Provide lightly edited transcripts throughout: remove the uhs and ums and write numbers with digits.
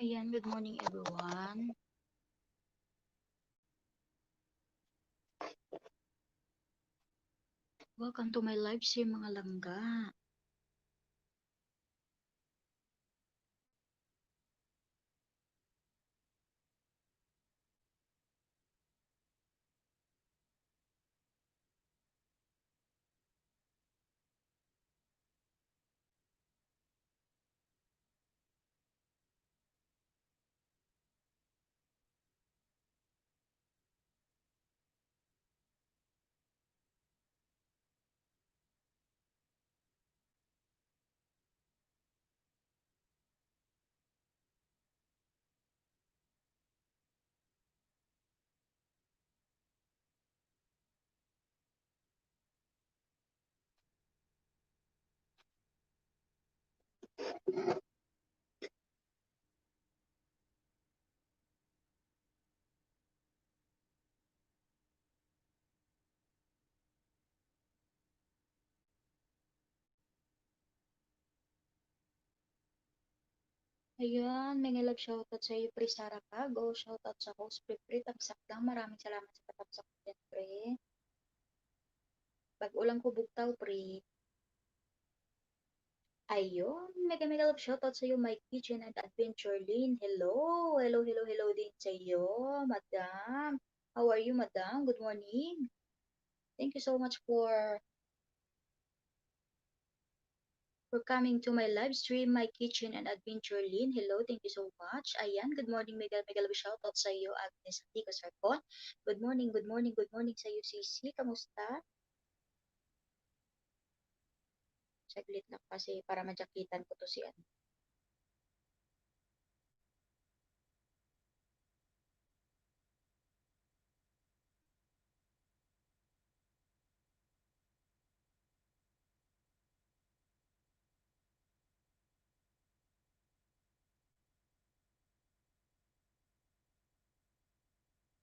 Ayan, good morning everyone. Welcome to my live stream mga langga. Ayan, may love shoutout sa iyo, Pre Sara Cago. Shoutout sa host, Pre Tamsak lang. Maraming salamat sa patamsak ko yan, Pre. Pag-ulang ko bugtaw, Pre. Ayun, mega love shoutout sa iyo, My Kitchen and Adventure Lane. Hello, hello din sa iyo, Madam. How are you, Madam? Good morning. Thank you so much for coming to my live stream, My Kitchen and Adventure Lane. Hello, thank you so much. Ayan, good morning, mega love shoutout sa iyo, Agnes Antico Sarcon. Good morning sa iyo, Sisi. Kamusta? Saglit lang kasi para madyakitan ko to si ano.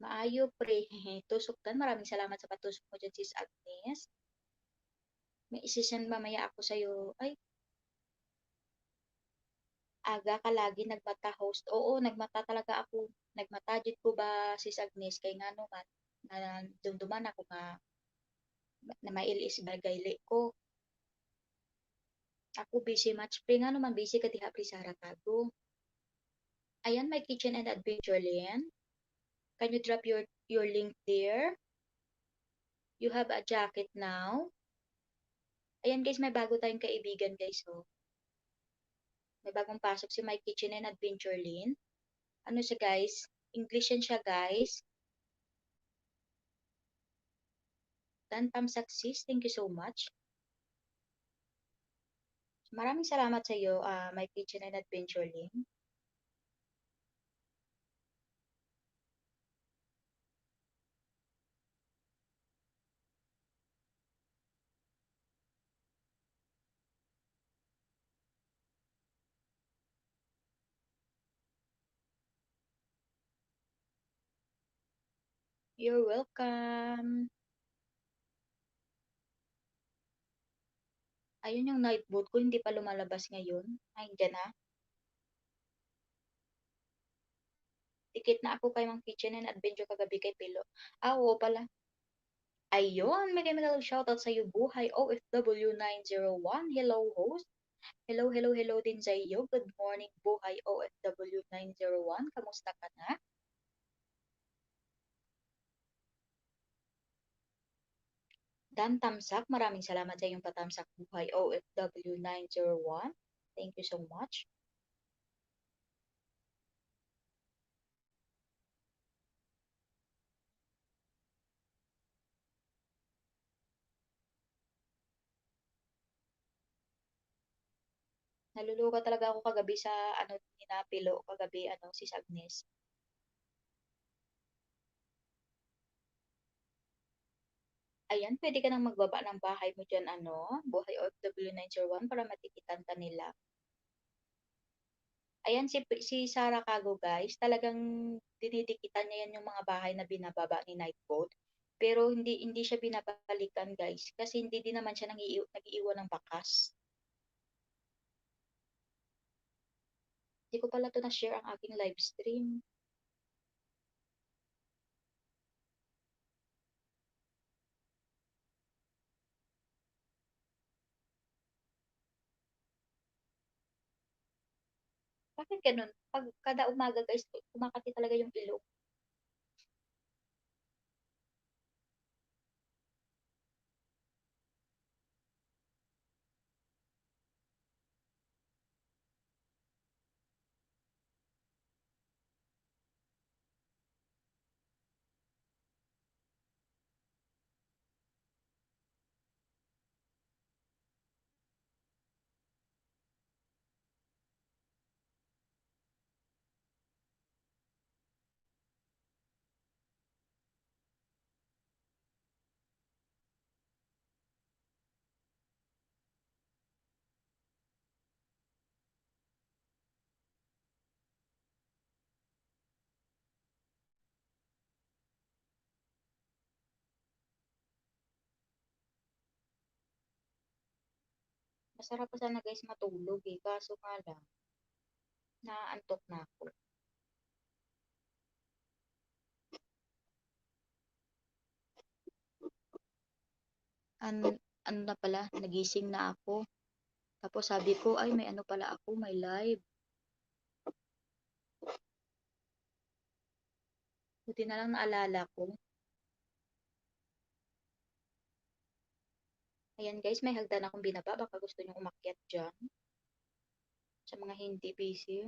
Maayo, pre. Tusok tan. Maraming salamat sa patusok mo dyan, sis Agnes. May isisend mamaya ako sa iyo. Ay, aga ka lagi nagmata host. Oo, nagmata talaga ako. Nagmata dito ko ba, sis Agnes? Kay nga naman, na dumduman ako nga na mailis bagay ko. Ako busy match pre nga naman busy ka diha pre Sara Cago. Ayan, My Kitchen and Adventure Lane. Can you drop your link there? You have a jacket now. Ayan guys, may bago tayong kaibigan guys. So, may bagong pasok si My Kitchen and Adventure Lane. Ano siya guys? English yan siya guys. Tantam success. Thank you so much. Maraming salamat sa iyo, My Kitchen and Adventure Lane. You're welcome. Ayun yung night boat ko, hindi pa lumalabas ngayon. Ay, dyan na. Tikit na ako kay Mang Kitchen and Adventure kagabi kay Pilo. Oo pala. Ayun, mega shoutout sa iyo, Buhay OFW 901. Hello, host. Hello din sa iyo. Good morning, Buhay OFW 901. Kamusta ka na? Dan Tamsak, maraming salamat sa iyong patamsak, Buhay OFW 901. Thank you so much. Naluluka talaga ako kagabi sa ano ni Napilo, kagabi ano si Agnes. Ayan, pwede ka nang magbaba ng bahay mo dyan, ano, Buhay OFW 901 para matikitan ka nila. Ayan, si Sarah Cago, guys, talagang dinidikitan niya yan yung mga bahay na binababa ni Nightboat. Pero hindi siya binabalikan, guys, kasi hindi din naman siya nag-iiwan ng bakas. Hindi ko pala 'to na-share ang aking live stream. Bakit gano'n? 'Pag kada umaga guys, kumakati talaga yung ilong. Masarap pa sana guys matulog, eh, kaso nga lang naaantok na ako. An ano na pala, nagising na ako. Tapos sabi ko, "Ay may ano pala ako, may live." Buti na lang naalala ko. Ayan guys, may hagdan akong binaba, baka gusto niyong umakyat diyan, sa mga hindi busy.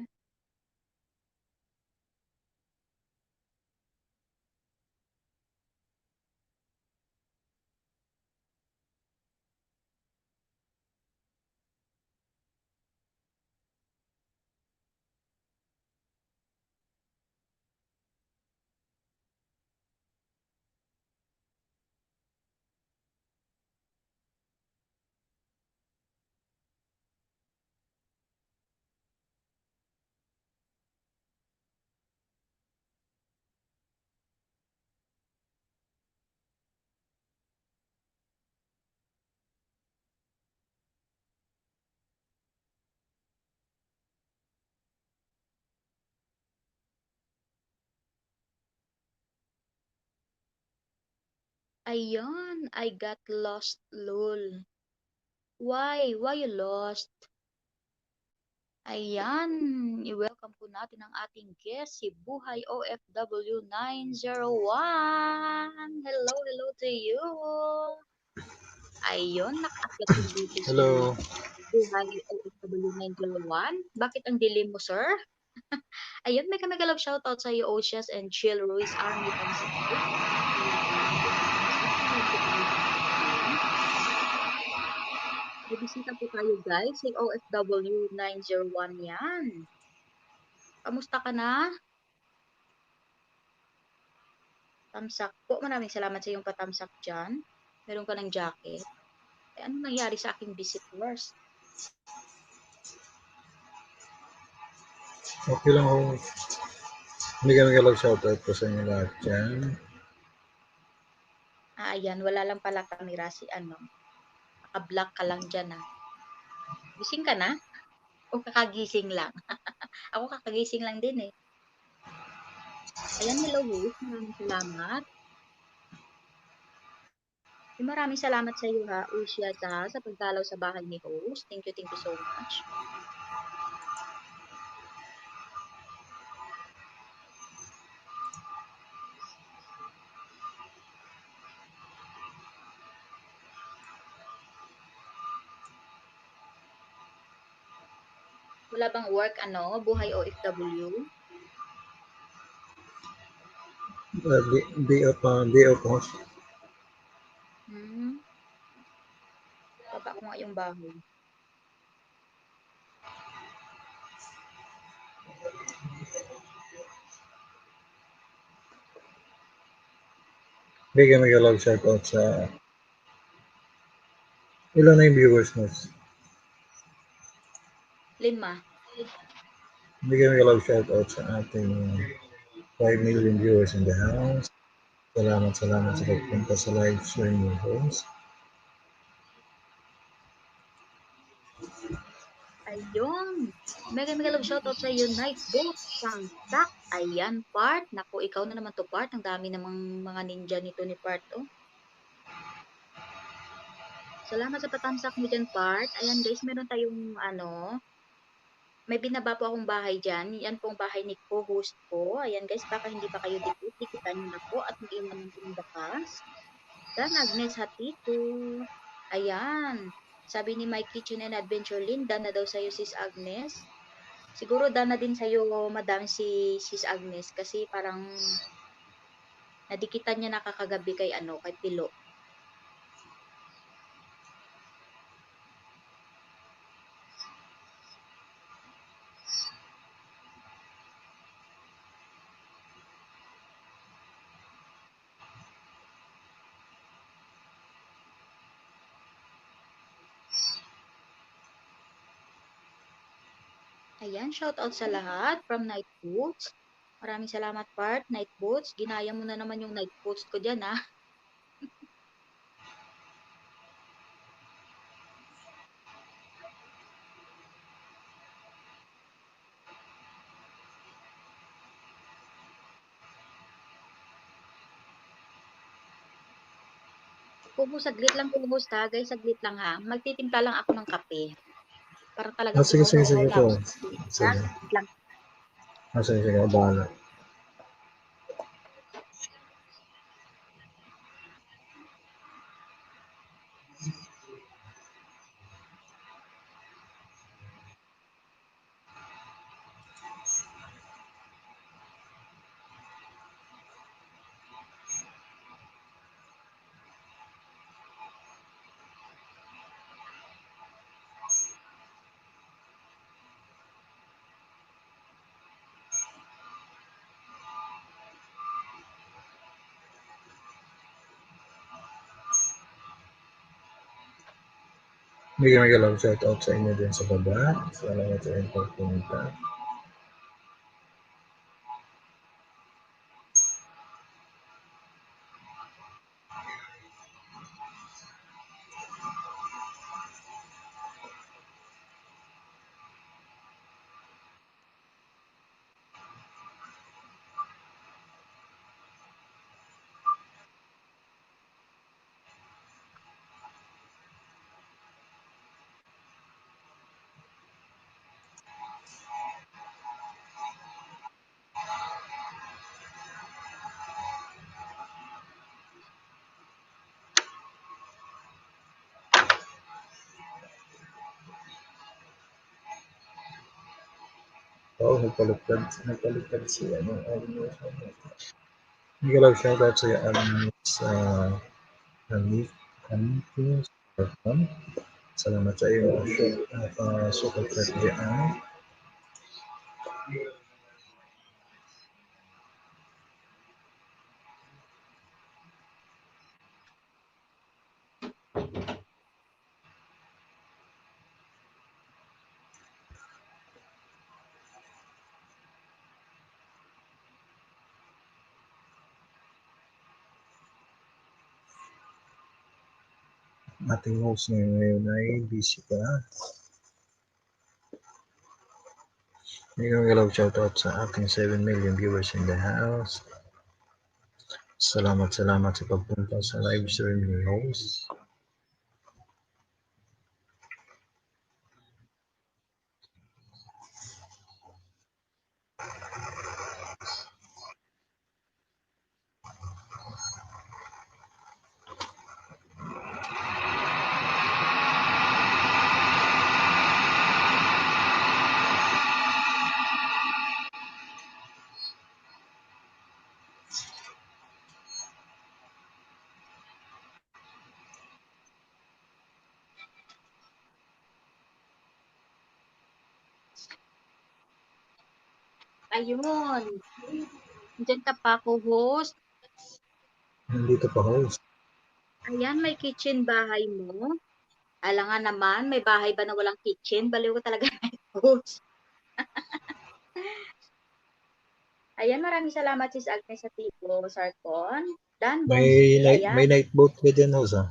Ayan, I got lost, lol. Why? Why you lost? Ayan, i-welcome po natin ang ating guest, si Buhay OFW 901. Hello, hello to you. Ayun, nakaakyat din dito si Hello. Buhay OFW 901. Bakit ang dilim mo, sir? Ayun, may kami-galab shoutout sa iyo, Osias and Chill Ruiz Army Tamsik. May bisita po tayo guys, si OFW 901 yan. Kamusta ka na? Tamsak po. Maraming salamat sa iyong patamsak dyan. Meron ka ng jacket. Eh, ano nangyari sa aking visitors? Okay lang kung hindi kami kalag shoutout ko sa inyo lahat dyan. Ayan, wala lang pala kamera si ano. Naka-block ka lang dyan ah. Gising ka na? O kakagising lang? Ako kakagising lang din eh. Ayan, hello host. Maraming salamat. Maraming salamat sa iyo ha, Ushia sa pagdalaw sa bahay ni host. Thank you so much. Wala bang work buhay OFW? Day off host. Baba ko nga yung bahay. Hindi kami kalag shoutout sa ilan na yung viewers mo. 5. Hindi kami kalag shoutout sa ating 5 million viewers in the house. Salamat sa pagpunta sa live stream ni host. Ayun. Mega mega love shoutout sa iyo, Nightbot, Sangtak. Ayan, Part. Naku, ikaw na naman to, Part. Ang dami namang mga ninja nito ni Part, oh. Salamat sa patamsak mo dyan, Part. Ayan, guys, meron tayong, may binaba po akong bahay dyan. Yan pong bahay ni co-host ko. Ayan, guys, baka hindi pa kayo dikit. Dikitan nyo na po at mag-iwan ng pinabakas. Dan Agnes Hatito. Ayan. Sabi ni My Kitchen and Adventure Lin, dan na daw sa'yo, Sis Agnes. Siguro dan na din sa'yo, Madam, si Sis Agnes. Kasi parang nadikitan niya nakakagabi kay, kay Pilo. Ayan, shout out sa lahat from Night Boots. Maraming salamat, Part. Night Boots. Ginaya mo na naman yung Night Boots ko dyan, ha. Kumu, saglit lang po, host, ha. Guys, saglit lang, ha. Magtitimpla lang ako ng kape. Para talagang Sige, sige, inuubo sige na po. ako sa kape. Ha? Sige. Saglit lang. Sige, sige, bahala. Mega love shoutout sa inyo din sa baba. Salamat sa inyong pagpunta. Oo, nagpaligtad si Agnes. Mega love shoutout sa Agnes Amitis. Salamat sa iyo. Super chat diyan. Ating host ngayon ay busy pa. Mega love shoutout sa ating 7 million viewers in the house. Salamat sa pagpunta sa live stream ni host. Ayun. Diyan ka pa, co-host. Nandito pa host. Ayan, may kitchen bahay mo. Alangan naman, may bahay ba na walang kitchen? Baliw ko talaga, Night Boots. Ayan, maraming salamat, Sis Agnes sa Tigo, Sarcon. Dan Bongsi, May ayan. night boat ka dyan host ha.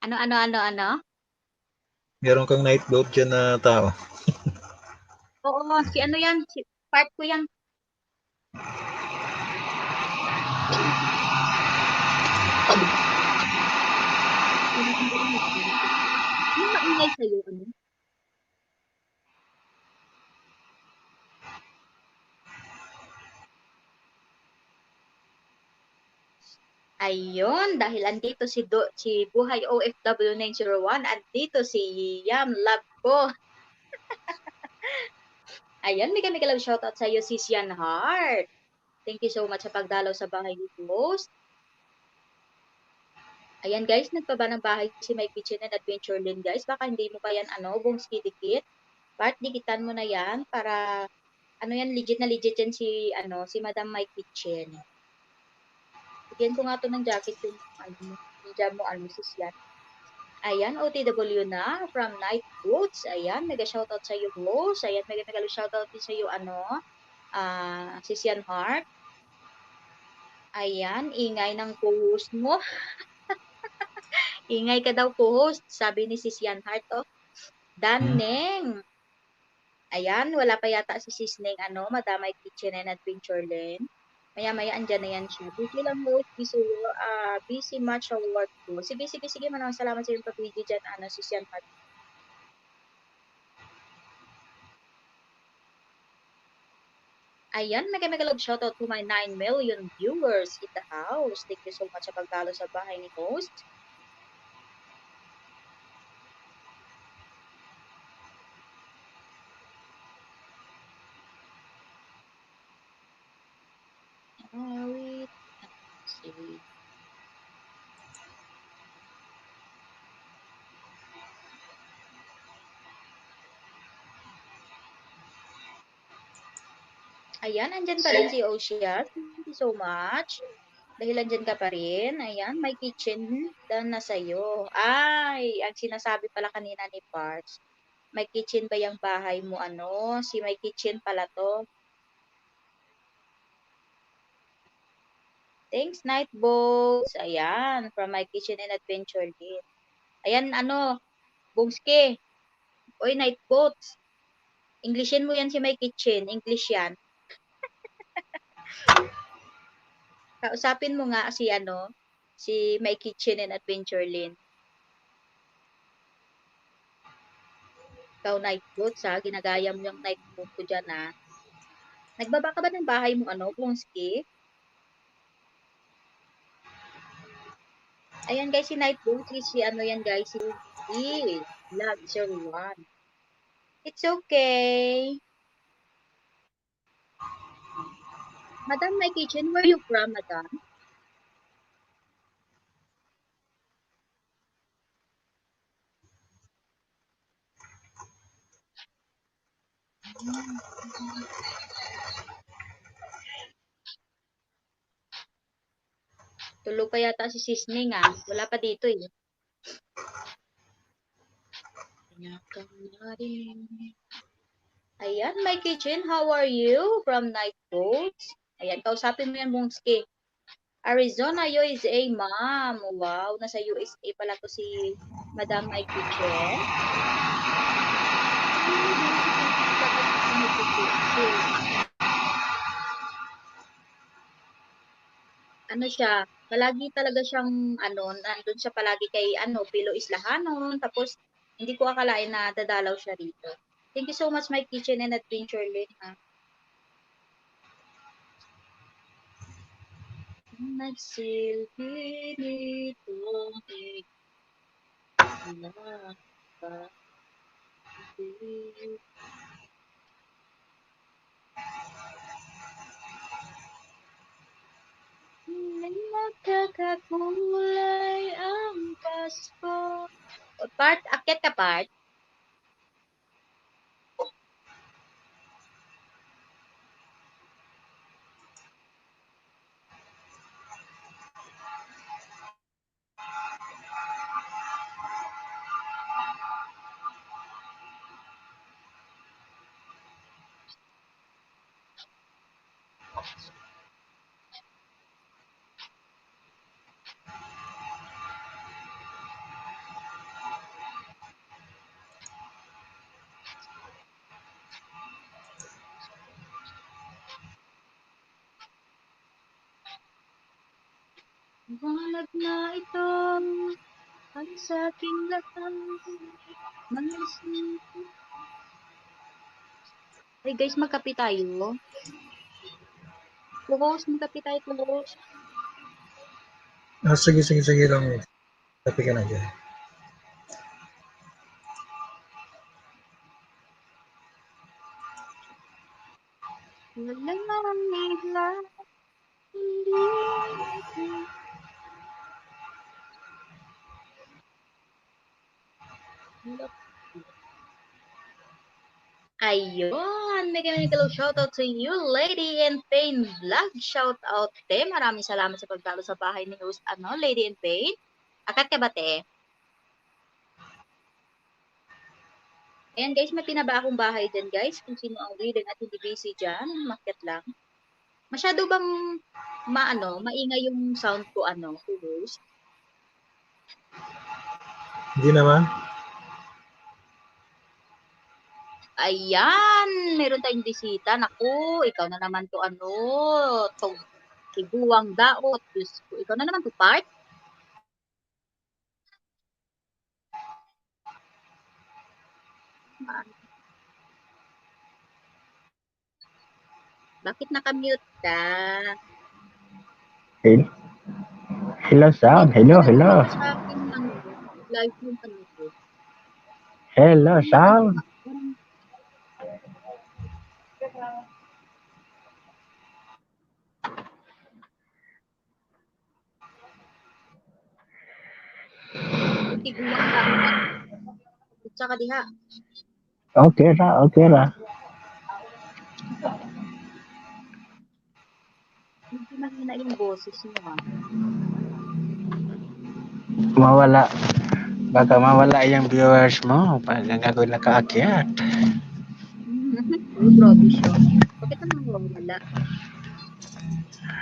Ano? Meron kang night boat dyan na tao. Oo, si ano yan, si part ko yan. Yung maingay sa'yo, ano? Ayun, dahil andito si Buhay OFW 901, andito si Yam Love ko. Ayan, mega love shoutout sa iyo, Sis Yan Heart. Thank you so much sa pagdalaw sa bahay ni host. Ayan guys, nagpaba ng bahay si My Kitchen and Adventure Lane guys. Baka hindi mo pa yan bungski dikit. Part, dikitan mo na yan para yan, legit na legit yan si Madam My Kitchen. Bigyan ko nga to ng jacket yung hijab mo, sis yan. Ayan, OTW na from Night Boots. Ayan, mega shoutout sa iyo, host. Ayan, mega shoutout din sa iyo, Sis Yan Heart. Ayan, ingay ng co-host mo. Ingay ka daw co-host, sabi ni Sis Yan Heart, oh. Daneng. Ayan, wala pa yata si Sis Neng, Madamay Kitchen and Adventure Lane. Maya-maya, andyan na yan siya. Busy lang host, busy much sa work ko. Sige, maraming salamat sa iyong pag-video dyan, Sis Yan Heart. Ayan, mega love shoutout to my 9 million viewers in the house. Thank you so much sa pagdalo sa bahay ni host. Wait. See. Ayan, andyan pa rin si Oshia. Thank you so much. Dahil andyan ka pa rin. Ayan, My Kitchen done na sa'yo. Ay, ang sinasabi pala kanina ni Parts. My Kitchen ba yung bahay mo, Si My Kitchen pala to. Thanks, Night Boats. Ayan, from My Kitchen and Adventure din. Ayan, Bungske. Oy, Night Boats. Englishin mo yan si My Kitchen. English yan. Kausapin mo nga si My Kitchen and Adventure Lane. Ikaw, Night Boats, ha? Ginagaya mo yung Night Boat ko dyan, ha? Nagbaba ka ba ng bahay mo, Bungski? Ayan, guys, si Night Boat, yan, guys, si Love 01. It's okay. Madam, My Kitchen, where you from, Madam? Tulog pa yata si Sisning, Wala pa dito, eh. Ayan, My Kitchen, how are you? From Night Boats. Ayan, kausapin mo yan, Bungski. Arizona, USA, ma'am. Wow, nasa USA pala to si Madam My Kitchen. Siya, palagi talaga siyang, nandun siya palagi kay, Pilo Islahanon. Tapos, hindi ko akalain na dadalaw siya rito. Thank you so much, My Kitchen and Adventure Lane, ha. Nagsilbi nito, Nagkakakulay ang Pasko. Part, akyat ka, Part? Liwanag na ito ay sa aking lakas. Mga isip. Ay guys, magkape tayo. Co-host, magkape tayo, co-host. Sige lang. Tapi ka na dyan. Walang nila, hindi ako. Ayun, mega shoutout to you, Lady in Pain Vlog. Shoutout, te. Maraming salamat sa pagdalo sa bahay ni host, Lady in Pain. Akat ka ba, te? Ayan, guys, may pinaba akong bahay dyan, guys. Kung sino ang reader at hindi busy dyan, makyat lang. Masyado bang, maingay yung sound ko, host? Hindi naman. Ayan, meron tayong bisita. Naku, ikaw na naman to, tiguang daot. Diyos ko, ikaw na naman to, part. Bakit nakamute ka? Hello, Sam. Hello. Sa akin, live yung ko. Hello, Sam. Tiguang daot. Tsaka diha. Okay ra. Hindi mahina yung boses niyo, ha? Mawala. Baka mawala yung viewers mo pag ako nakaakyat. Oh, grabe siya. Bakit naman wala?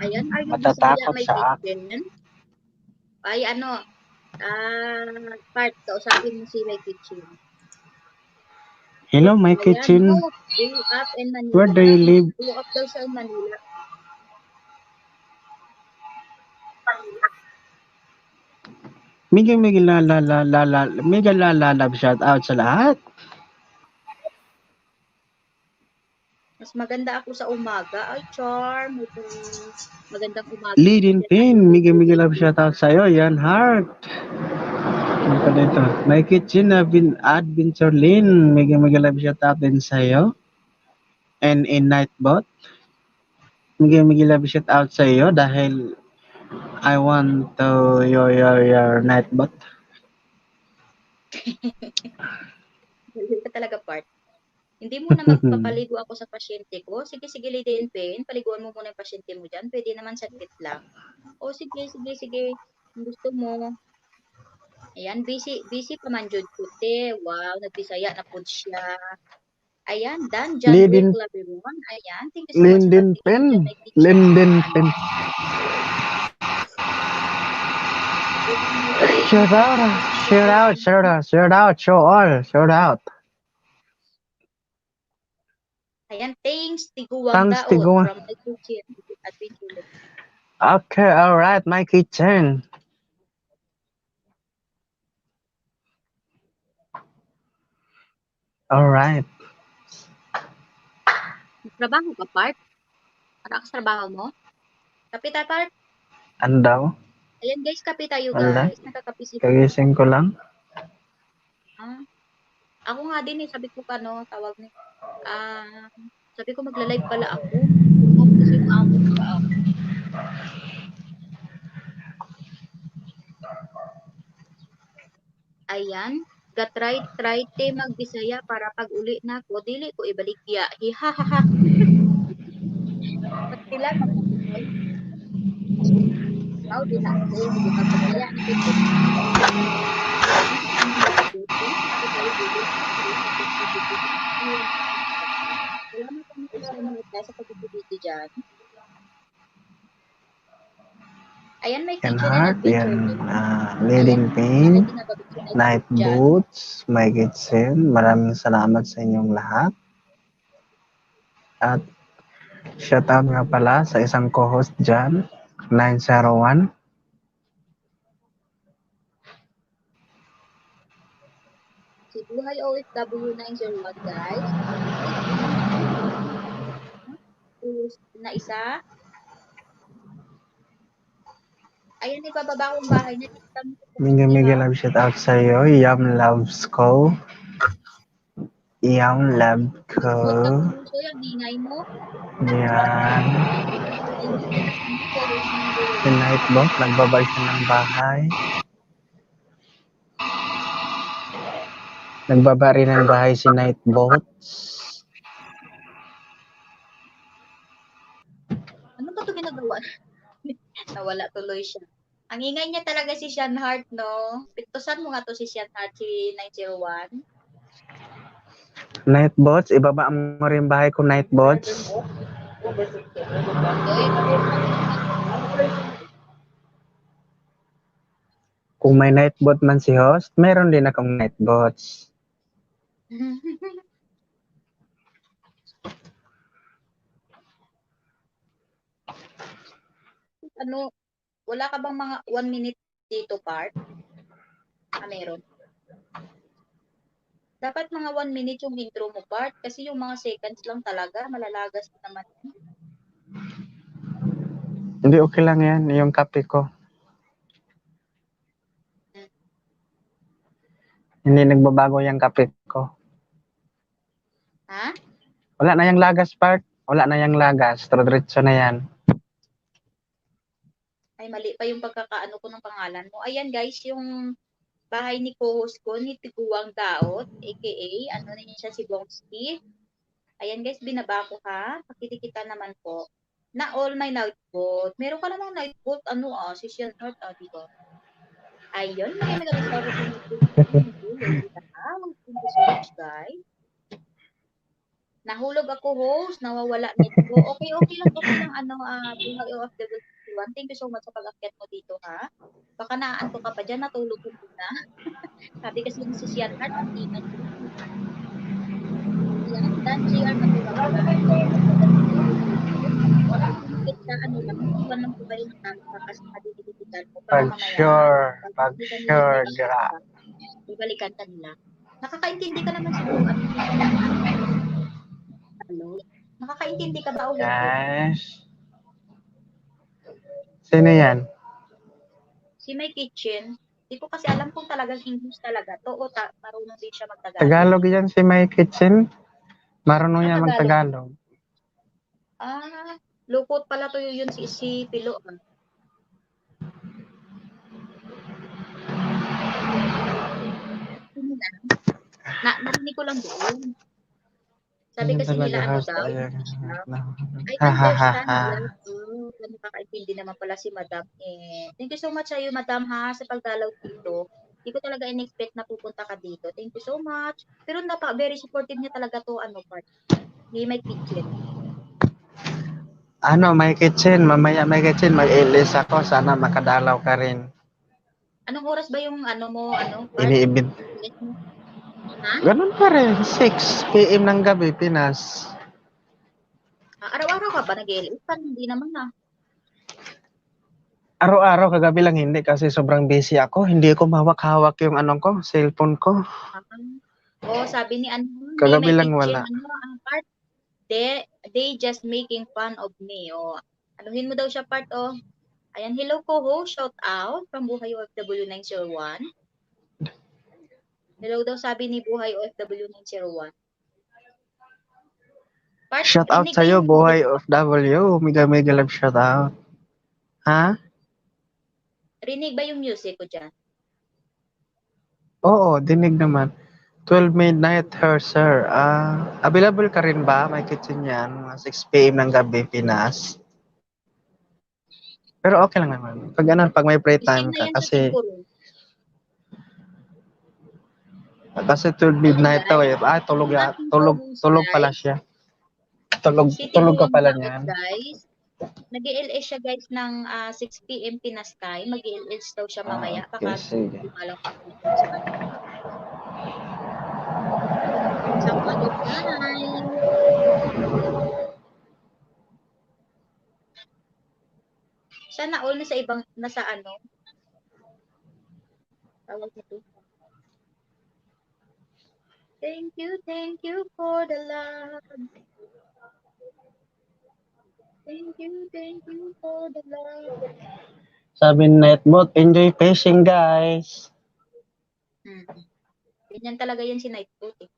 Ayan, are you Matatakot may sa kitchen? Ay, part, kausapin mo si may kitchen. Hello, my Ayan, kitchen. Grew up in Manila. Where do you live? Grew up daw sa Manila. Mega lalab shout out sa lahat. Mas maganda ako sa umaga. Ay, charm. Magandang umaga. Leading pin. Mega love shout out sa'yo. Yan, heart. Ano pa dito? My kitchen have been adventure lane. Mega love shout out din sa'yo. And in Nightbot. Mega love shout out sa'yo dahil I want to your Nightbot. Hindi ka talaga part. Hindi mo na magpapaligo ako sa pasyente ko. Sige, Lady in Pain. Paliguan mo muna yung pasyente mo dyan. Pwede naman saglit lang. O, sige. Kung gusto mo. Ayan, busy pa man jud ko, te. Wow, nagbisaya na po siya. Ayan, Dan John Rick Labiron. Ayan, thank you so much for being dyan. Linden Pen. Shout out. Ayan, thanks, Tiguang Daot from my kitchen at Adventure. Okay, alright, my kitchen. Alright. Trabaho ka, part? Para ka trabaho mo? Kape tayo, part? Ano daw? Ayan, guys, kape tayo, guys. Nakakape si kagising ko lang. Ako nga din, sabi ko tawag ni, sabi ko magla-live pala ako. Kasi maamot pa ako. Ayan, try te magbisaya para pag uli na ko, dili ko ibaligya. Hihahaha. Ba't sila magkakasay? Ikaw, di na ko, hindi magbisaya na ko. Salamat kami sa mga sa pag-ibigay dyan. Ayan, may kitchen and adventure. Leading pain, night boots, my kitchen. Maraming salamat sa inyong lahat. At shout out nga pala sa isang co-host dyan, 901. Si Buhay OFW 901, guys. Na isa. Ayan, ibababa ko ang bahay niya. Nakita mo po Mega kasi, mega ha? love shout out sa'yo. Yum loves ko. Yum love ko. Nagsuot ka puso yung ingay mo. Yan. Hindi ka na ano, co-host number Si 1. Nightbot, nagbabay siya ng bahay. Nagbaba rin ng bahay si Nightbot. Ano ba ito ginagawa? Nawala tuloy siya. Ang ingay niya talaga si Sean Hart, no? Piktusan mo nga to si Sean Hart, si 901. Nightbots, ibaba mo rin bahay ko, Nightbots. Okay, nahuli ako ng Kung may Nightbot man si host, meron din akong Nightbots. ano, wala ka bang mga 1 minute dito part? Meron. Dapat mga 1 minute yung intro mo part kasi yung mga seconds lang talaga, malalagas naman. Hindi, okay lang yan. Yung kape ko. Hindi nagbabago yung kape ko. Ha? Wala na yung lagas part. Wala na yung lagas. Diretso na yan. Ay, mali pa yung pagkakaano ko ng pangalan mo. Ayan guys, yung bahay ni co-host ko, ni Tiguang Daot, aka, ano na yun siya, si Bongski. Ayan guys, binaba ko ha. Pakikita naman po. Na all my night boat. Meron ka namang night boat, ano si Sean Hart, di ba? Ayun, may nag-reserve ko ng thank you so much, guys. Nahulog ako, host. Nawawala net ko. Okay lang, Buhay OFW 1. Thank you so much sa pag-akyat mo dito, ha? Baka naaanto ka pa dyan, natulog ko muna. Sabi kasi ni si Sean Hart, ang ingay ko. Yan, Dan GR Matulabay. Kita, iwan lang po kayo ng tama kasi madidiligitan mo para mamaya. Pag sure, gra. Ibalikan ka nila. Nakakaintindi ka naman siguro. Nakakaintindi ka ba o hindi? Yes. Sino yan? Si My Kitchen, di ko kasi alam kung talagang English talaga to o marunong din siya magtagalog. Tagalog yan si My Kitchen. Marunong yan Tagalog. mag-Tagalog. Lukot pala to yun si Pilo. Narinig ko lang doon. Sabi kasi nila daw. I understand nila. Nakakaintindi naman pala si Madam. Thank you so much sa iyo, Madam, ha, sa pagdalaw dito. Hindi ko talaga in-expect na pupunta ka dito. Thank you so much. Pero very supportive niya talaga to, part. Ni My Kitchen. My Kitchen. Mamaya My Kitchen, mag-ilis ako. Sana makadalaw ka rin. Anong oras ba yung part? Iniibig. Ha? Ganun pa rin. 6 p.m. ng gabi, Pinas. Araw-araw ka ba nag-ilis? Parang hindi naman na. Araw-araw, kagabi lang hindi kasi sobrang busy ako. Hindi ko mawak-hawak yung cellphone ko. Sabi ni kagabi lang wala. Part, they just making fun of me. Anuhin mo daw siya, part, Ayan, hello co-host, shout out from Buhay OFW 901. Hello daw sabi ni Buhay OFW 901. Part, Shout out sa'yo, Buhay OFW. Mega love shout out. Ha? Rinig ba yung music ko dyan? Oo, dinig naman. 12 midnight her, sir. Available ka rin ba? May kitchen yan. 6 p.m. ng gabi, Pinas. Pero okay lang naman. Pag may free time ka. Kasi 12 midnight daw eh. Tulog pala siya. Tulog ka pala niyan. Guys, nag-LS siya guys ng 6 p.m. Pinas time. Mag-LS daw siya mamaya. Okay, sige. Some other time. Sana all nasa ibang, tawag nito. Thank you for the love. Thank you for the love. Sabi ni Nightbot, enjoy fishing guys. Ganyan talaga yan si Nightbot eh.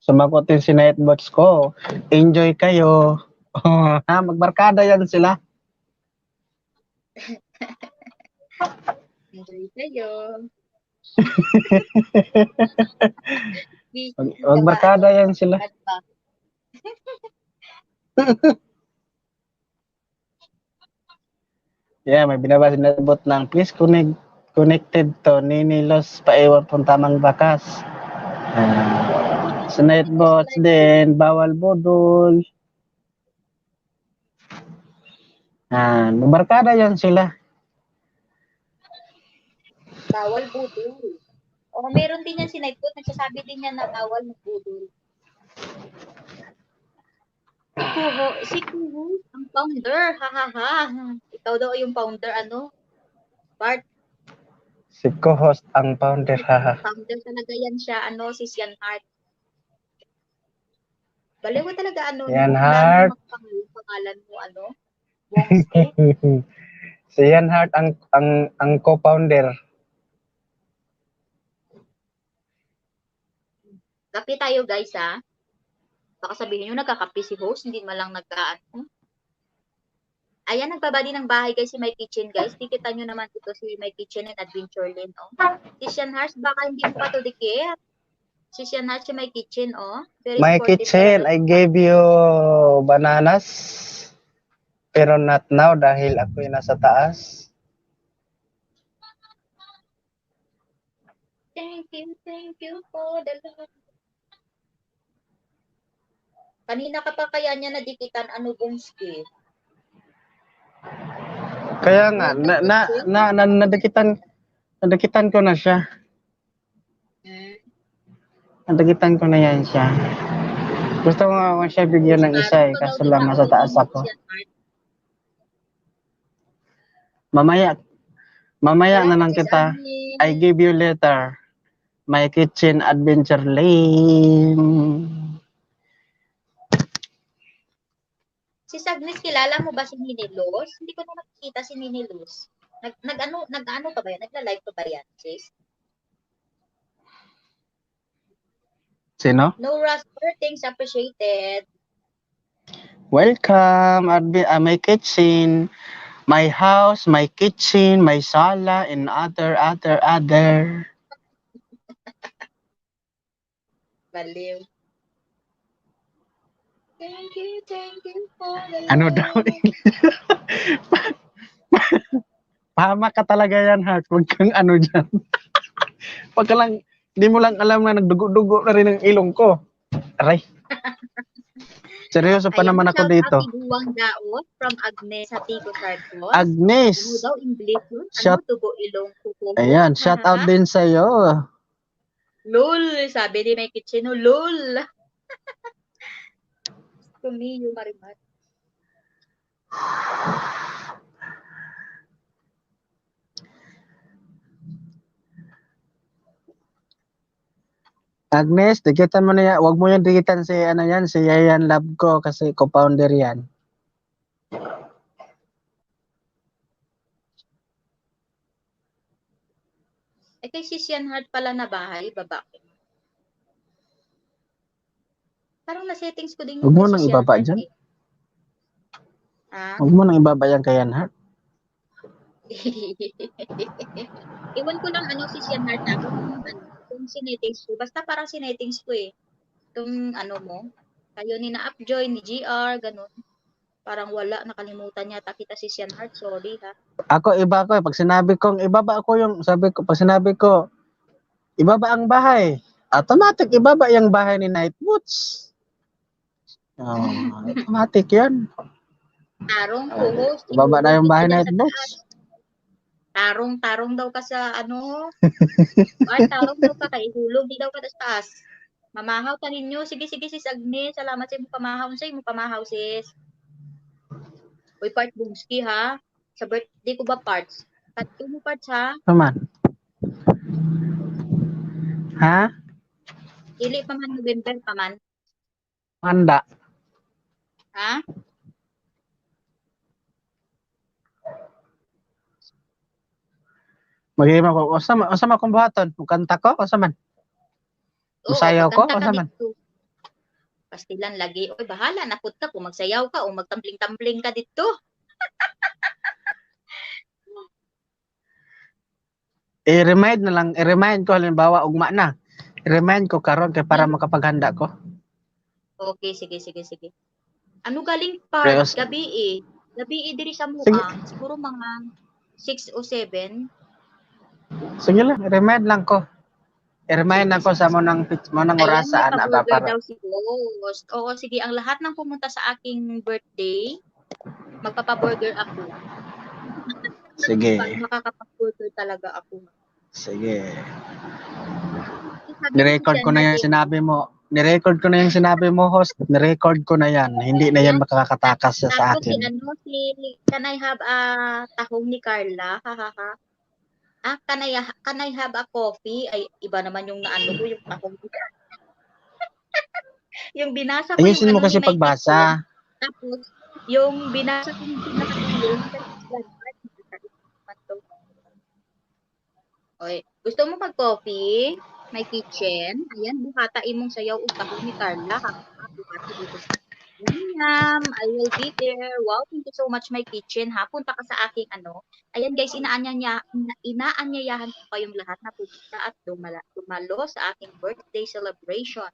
Sumagot din si Nightbots ko, enjoy kayo. Magbarkada yan sila. Enjoy kayo. Magbarkada yan sila. Yeah, may binabasa na bot ng please connected to Ninilos paiwan pong tamang bakas. Sa Nightbots din, bawal budol. Magbarkada yan sila. Bawal budol. O meron din yan si Nightbot, nagsasabi din yan na bawal magbudol. Si Kuho, ang founder, hahaha. Ikaw daw yung founder, Bart. Si co-host ang founder, haha. Founder talaga yan siya, si Sian Hart. Baliw ko talaga, Sian Hart. Pangalan mo, Wongske. Si Sian Hart ang co-founder. Kape tayo guys ha. Baka sabihin nyo nagkakape si host, hindi malang nagkaan. Ayan, nagbabadi ng bahay guys si My Kitchen guys. Tikitan nyo naman ito si My Kitchen and Adventure Lane. Si Sian Hart, baka hindi mo pa to dikit. Si Sian Hart si My Kitchen, Very My Kitchen, I gave you bananas. Pero not now dahil ako yung nasa taas. Thank you for the love. Kanina ka pa kaya niya nadikitan, Bongski? Kaya nga, nadakitan ko na siya. Nadakitan ko na yan siya. Gusto ko nga siya bigyan ng isa eh, kaso lang nasa taas ako. Mamaya na lang kita. I give you later. My Kitchen Adventure Lane. Si Agnes, kilala mo ba si Ninilos? Hindi ko na nakikita si Ninilos. Nag-ano pa ba yan? Nagla-live pa ba yan, sis? Sino? No rush, things appreciated. Welcome, my kitchen, my house, my kitchen, my sala, and other. Baliw. Thank you for the Ano love. daw? Pahama ka talaga yan, Heart. Huwag kang ano dyan. Pag ka lang, di mo lang alam na nagdugo-dugo na rin ang ilong ko. Aray. Seryoso pa naman ako dito. Shout daot from Agnes Hatigo Sarcos. Agnes. Ano daw English yun? Tugo ilong kuko. Ayan, shout out din sa'yo. Lol, sabi ni My Kitchen, lol. Kumiyo, Marimar. Agnes, dikitan mo na yan. Huwag mo yan dikitan si Yayan Love ko kasi co-founder yan. Kay si Sian Hart pala na bahay, babae. Parang na-settings ko din yung huwag mo nang ibaba dyan. Huwag mo nang ibaba yan kay Yan Hart. Iwan ko lang si Sian Hart kung sinettings ko. Basta parang sinettings ko eh. Itong mo, kayo ni na Upjoy, ni GR, ganun. Parang wala, nakalimutan niya. Kita si Sian Hart, sorry ha. Ako iba ko eh. Pag sinabi kong ibaba ko pag sinabi ko, ibaba ang bahay. Automatic, ibaba yung bahay ni Nightboots. Automatic yan. Tarong co-host. Ibaba na yung bahay ni Nightboots. Tarong daw ka sa tarong daw ka kay hulog, di daw ka sa taas. Mamahaw ka ninyo. Sige, sis Agnes. Salamat sa imo pamahaw, sis. Uy, Part Bumski ha. Sa birthday ko ba parts? Tatlo mo parts ha? Naman. Ha? Dili pa man November pa man. Handa. Ha? Magiging ako. Usa man akong buhaton. Kanta ko? Usa man? Oo, Musayaw ko? pagkanta ka Usa man? dito. Pastilan lagi. Oy, bahala na pud ka kung magsayaw ka o magtambling-tambling ka dito. I-remind ko halimbawa ugma na. I-remind ko karon kay para makapaghanda ko. Okay, sige. Ano galing part? Prayos. Gabi eh. Gabi eh diri sa Sige. mua. Siguro mga 6 o 7. Sige lang, i-remind lang ko. I-remind Sige, lang ko sa monang Ayan, may orasaan na ba pa-burger para. daw si Host. Oo, sige. Ang lahat ng pumunta sa aking birthday, magpapa-burger ako. Sige. Makakapag-burger talaga ako. Sige. Sabi Nirecord ko na yan sinabi mo. Nirecord ko na yung sinabi mo, host. Nirecord ko na yan. Hindi na yan makakatakas sa Tapos akin. can I have a tahong ni Carla? Hahaha. Can I have a coffee? Ay, iba naman yung naano ko, yung tahong ni Carla. Yung binasa ko Ayusin yung mo ano kasi ni Mikey ko. pagbasa. Tapos, yung binasa ko yung pinaka-yun, Oy, gusto mo mag-coffee? May kitchen. Ayan, buhatain mong sayaw ug tahong ni Carla. Buhati dito sa Yum, I will be there. Wow, thank you so much, my kitchen. Ha, punta ka sa aking ano. Ayan guys, inaanyayahan ko kayong lahat na pupunta at dumalo sa aking birthday celebration.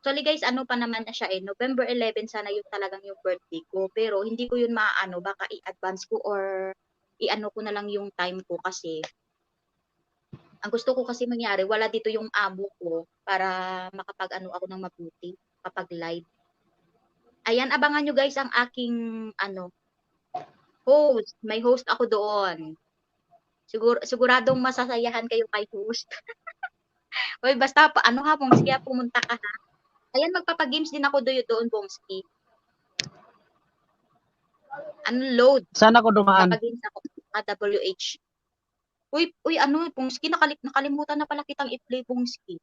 Actually guys, ano pa naman na siya November 11 sana yung talagang yung birthday ko. Pero hindi ko yun maano, baka i-advance ko or i-ano ko na lang yung time ko kasi ang gusto ko kasi mangyari, wala dito yung amo ko para makapag-ano ako ng mabuti kapag live. Ayan, abangan nyo guys ang aking host. May host ako doon. Siguradong masasayahan kayo kay host. Oy, basta ano ha, Bongski, pumunta ka ha. Ayan, magpapagames din ako doon, Bongski. Load. Saan ako dumaan? Magpapagames ako WH. Uy, Bongski, nakalimutan na pala kitang i-play, Bongski.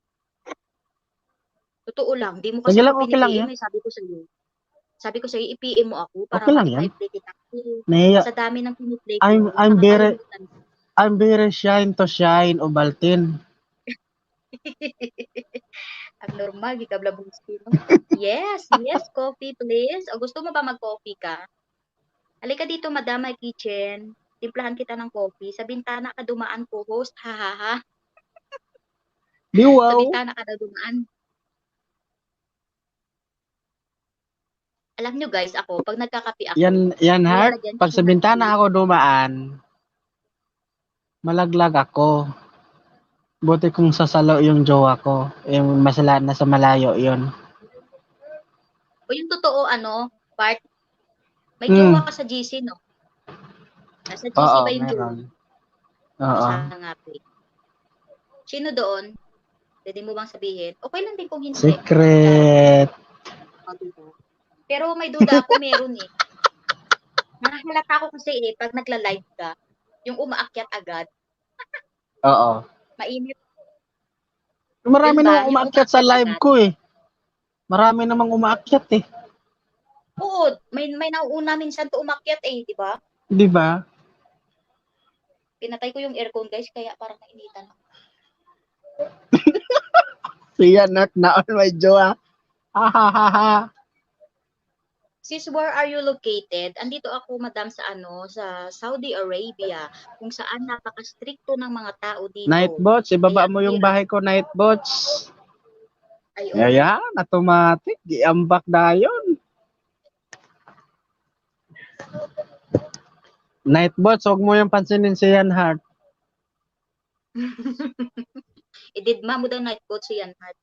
Totoo lang, di mo kasi Sige lang, ako okay lang pini-PM, yan. Sabi ko sa'yo, i-PM mo ako para Okay lang yan. makipag-play kita. Nahiya. Sa dami ng pini-play ko, I'm very shine to shine, Obaltin. Ang normal, di ka blabungski, no? Yes, coffee please. O gusto mo ba mag-coffee ka? Halika dito, Madam, my kitchen. Timplahan kita ng coffee. Sa bintana ka dumaan ko, host. Ha, ha, ha. Di wow. Sa bintana ka na dumaan. Alam nyo guys, ako, pag nagkakape ako, Yan heart, pag sa bintana ako dumaan, malaglag ako. Buti kung sasalo yung jowa ko, yung masala na sa malayo yun. O yung totoo, part, may jowa ka sa GC, no? Nasa GC ba yung jowa? Oo. Nga, sino doon? Pwede mo bang sabihin? Okay lang din kung hindi. Secret. Pero may duda ako, meron eh. Nakahalata ko kasi pag nagla-live ka, yung umaakyat agad. Oo. Mainit. Marami namang umaakyat sa live ko eh. Marami namang umaakyat eh. Oo, may nauuna minsan to umakyat eh, di ba? Di ba? Pinatay ko yung aircon guys, kaya parang nainitan ako. Siya na on my jowa. Ha ha ha ha. Sis, where are you located? Andito ako, madam, sa sa Saudi Arabia, kung saan napaka-stricto ng mga tao dito. Nightbots, ibaba mo yung bahay ko, Nightbots. Ayan, automatic. Giambak na yun. Nightbots, huwag mo yung pansinin si Yan Heart. Ididma mo daw Nightbots si Yan Heart.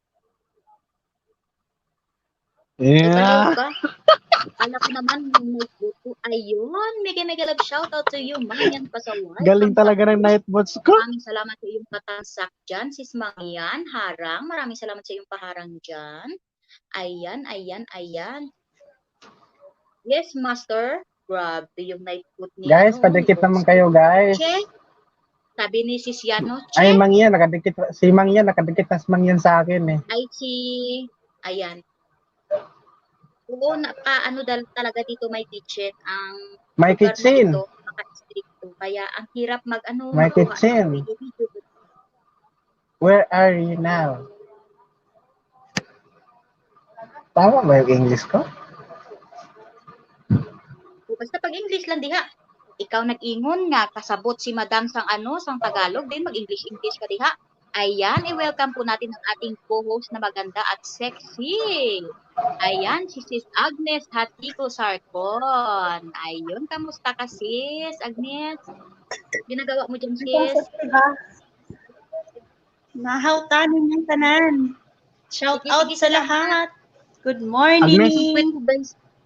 Yeah. Alam ko naman yung Nightbot ko. Ayun, mega love shoutout to you, Mangyan Pasaway. Galing talaga ng Nightbots ko. Maraming salamat sa iyong patansak dyan, sis Mangyan. Harang, maraming salamat sa iyong paharang dyan. Ayan. Yes, master. Grabe yung Nightbot niya. Guys, padikit naman kayo, guys. Che, sabi ni Sis Yano, Ay, check. Mangyan, nakadikit. Si Mangyan, nakadikit tas Mangyan sa akin eh. Ay, ayan. Oo, ano talaga dito may kitchen. Ang May lugar na kitchen. ito, naka-stricto. Kaya ang hirap May magkuha ng kitchen. video. Where are you now? Tama ba yung English ko? Basta pag English lang diha. Ikaw nag-ingon nga, kasabot si Madam sang Tagalog, din mag-English ka diha. Ayan, i-welcome po natin ang ating co-host na maganda at sexy. Ayan, si Sis Agnes Hatiko Sarcon. Ayun, kamusta ka sis, Agnes? Ginagawa mo dyan sis? Mahawtanin yung tanan. Shout out Sige, sa sige, lahat. Good morning.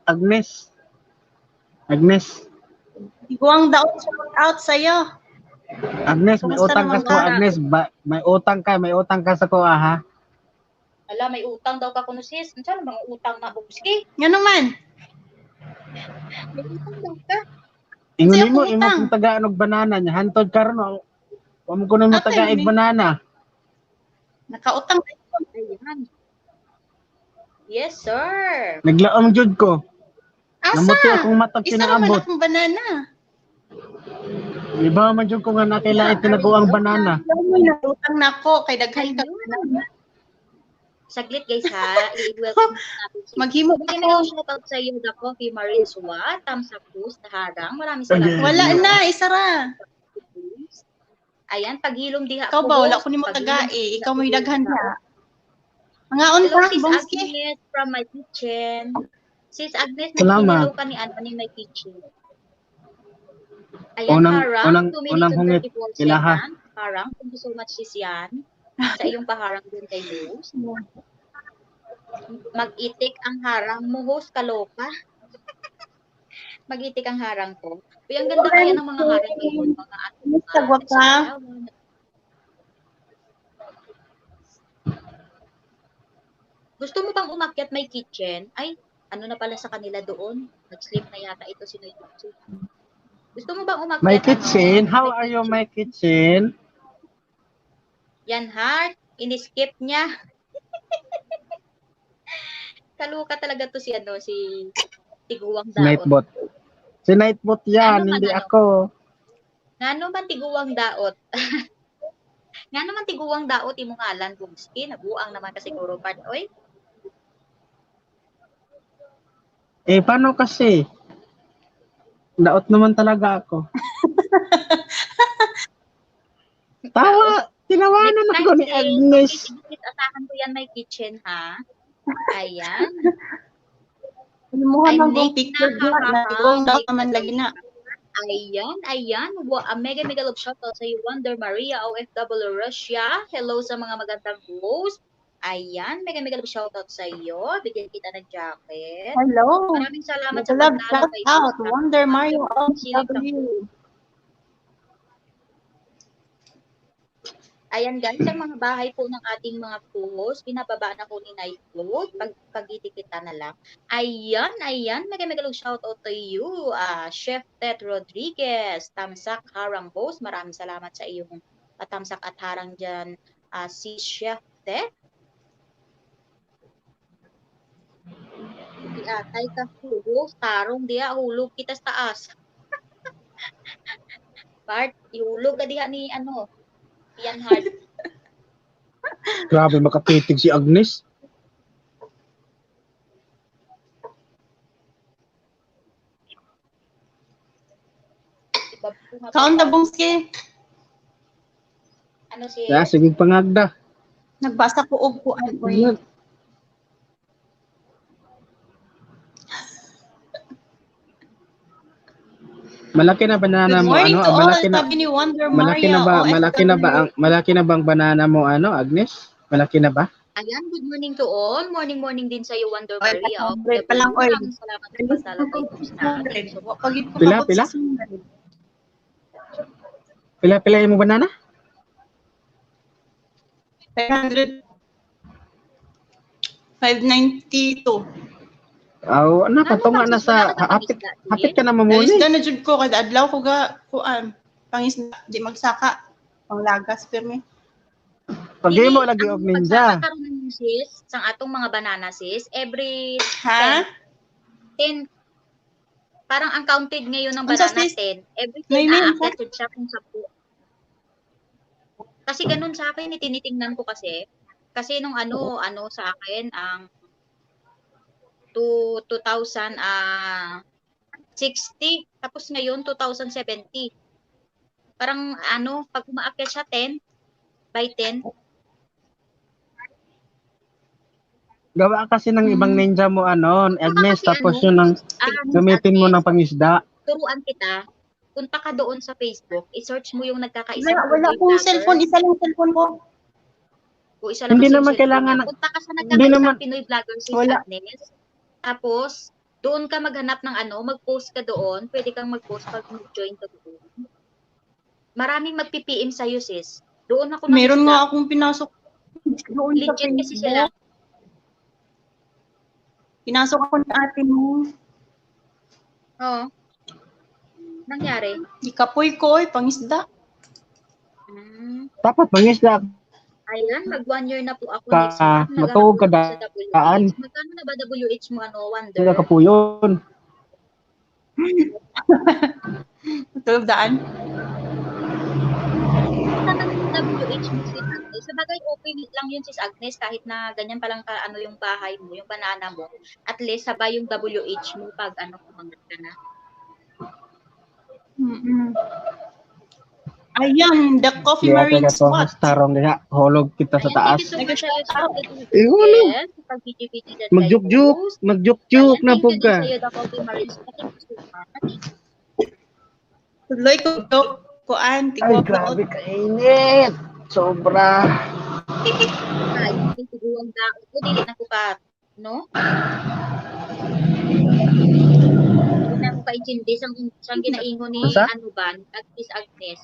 Agnes. Agnes. Iguang daon shout out sa'yo. Agnes, may Kamusta utang ka naman sa ko, ka? Agnes. May utang ka sa ko, ha? Ala, may utang daw ka kuno sis. Ano mga utang na bumski? Nga naman. May utang daw ka. Ingon Sa'yo mo, kung imo utang. kung taga-anog banana niya. Hantod ka ron, mo ko na mo Ate, taga-ig ni- banana. Nakautang. Ayan. Yes, sir. Naglaom jud ko. Namuti Asa? akong matag Isa naman kinaabot. akong banana. Iba man jud ko nga nakilait tinaguang banana. Alam mo, nakautang na ako. Kay daghan ka. Saglit guys ha. I-welcome natin si Maghimo Bigyan ako. na shout out sa iyo the Coffee Marinswa, Tamsa Cruz, Taharang. Maraming salamat. Okay. Wala na, isara. Ayan, paghilom diha Ikaw ba? Wala ko ni mo taga-e. Ikaw mo daghan ka. Mga Hello, unta, Sis bongski. Agnes from my kitchen. Sis Agnes, Salamat. nag-hello ka ni Anthony my kitchen. Ayan, Harang, 2 minutes unang and hungit, 34 ilaha. seconds. Harang, thank you so much, Sis Yan. Sa iyong paharang din kay Luz. Mag-itik ang harang mo, host, kaloka. Mag-itik ang harang ko. Uy, ang ganda kaya ng mga harang ngayon, mga Nagtagwa ka. Gusto mo bang umakyat may kitchen? Ay, ano na pala sa kanila doon? Nag-sleep na yata ito si Noy. Gusto mo bang umakyat? My kitchen, how are you, my kitchen? Yan, Heart. In-skip niya. Kaluka talaga to si Tiguwang Daot. Nightbot. Si Nightbot yan, Ano man, hindi ano? ako. Nga naman Tiguwang Daot. Nga naman Tiguwang Daot, imong ngalan, Bumski. Nabuang naman kasi siguro part. Oy, Eh, paano kasi? Daot naman talaga ako. Tawa! Tinawanan ako ni Agnes. Asahan ko yan may kitchen, ha? Ayan. Limuhan Ay, ang Nick picture na, diha na tigong daw naman lagi na. Ayan. A mega love shoutout sa iyo, Wonder Maria, OFW Russia. Hello sa mga magandang host. Ayan, mega love shoutout sa iyo. Bigyan kita ng jacket. Hello. Maraming salamat sa Love pagdalo shout kay out. Sister. Wonder Mario Silip ng OFW. Ayan guys, ang mga bahay po ng ating mga co-host, binababa na ko ni Nightbot, pagditikita na lang. Ayan, mega love shoutout to you, Chef Ted Rodriguez, Tamsak Harang Host, maraming salamat sa iyong tamsak at harang dyan, si Chef Ted. Atay ka hulo, tarong diya, hulog kita sa taas. Bart, ihulog ka diya ni Ian Hart. Grabe, makapitig si Agnes. Kaon na bongski. Ano si... Ya, sige pangagda. Nagbasa ko og kuan oy. Malaki na banana Good mo morning ano? to all. Malaki na Sabi ni Wonder malaki na Mario ba? OFW. Malaki na bang banana mo Agnes? Malaki na ba? Ayan, good morning to all. Morning din sa iyo, Wonder Oy, Maria. hundred pa lang, oy. Maraming salamat sa pagdalo kay Krista. Pagit ko Pila, mabot pila? sa sundan. Pila mo banana? 500. 592. Aw, nakatunga na sa hapit ka na mamuli. Nalis na jud ko kada adlaw ko ga kuan. Pangisda di magsaka. Panglagas pirmi. Pag mo Dili, lagi og ang ninja. pagkakakaroon ng sis, sang atong mga banana sis, every Ha? 10, parang ang counted ngayon ng Unsa, banana sis? 10. Every 10 Nay, nay, aakyat jud siya kung 10. Kasi ganun sa akin, tinitingnan ko kasi. Kasi nung ano sa akin, ang 2060, tapos ngayon 2070. Parang pag umaakyat siya 10, by 10, Gawa kasi ng ibang ninja mo Agnes, kasi tapos yun ang gamitin mo ng pangisda. turuan kita, punta ka doon sa Facebook, i-search mo yung nagkakaisang Wala Pinoy akong vlogger. cellphone, isa lang cellphone ko. O isa lang Hindi kasi yung naman cellphone kailangan mo. Punta ka sa hindi nagkakaisang naman- Pinoy vlogger, sis Wala. Agnes. Tapos, doon ka maghanap ng mag-post ka doon. Pwede kang mag-post pag mag-join ka doon. Maraming magpi-PM sa'yo, sis. Doon ako Meron nakita. nga akong pinasok doon sa Legit kasi sila. Facebook. Pinasok ako ng ate mo. Oo. Nangyari. Ikapoy-koy, pangisda. Dapat pangisda Ayan, mag 1 year na po ako Ka- next month. matuog ka Nag-upload sa daan. WH. Magkano na ba WH mo, Wonder? Sila kapuyon. 12 daan. WH mo, sis Agnes. Sabagay, okay lang yun, sis Agnes, kahit na ganyan pa lang yung bahay mo, yung banana mo. At least, sabay yung WH mo pag kumangat ka na. Ayan, the coffee marine spot. Tarong diha, hulog kita sa taas. Thank you so much, Ihulog. yes, pag BGBG dyan Magjuk-juk, magjuk-juk na po ka. Sa'yo, the coffee marine spot. Thank you so much. Tuloy ko kuan, Ay, tigwa grabe kainit. Sobra. Ay, hindi tiguang daot ko, dili na ko ka, no? Hindi na ko ka-intindi sang ginaingon ni, Asa? Sis Agnes.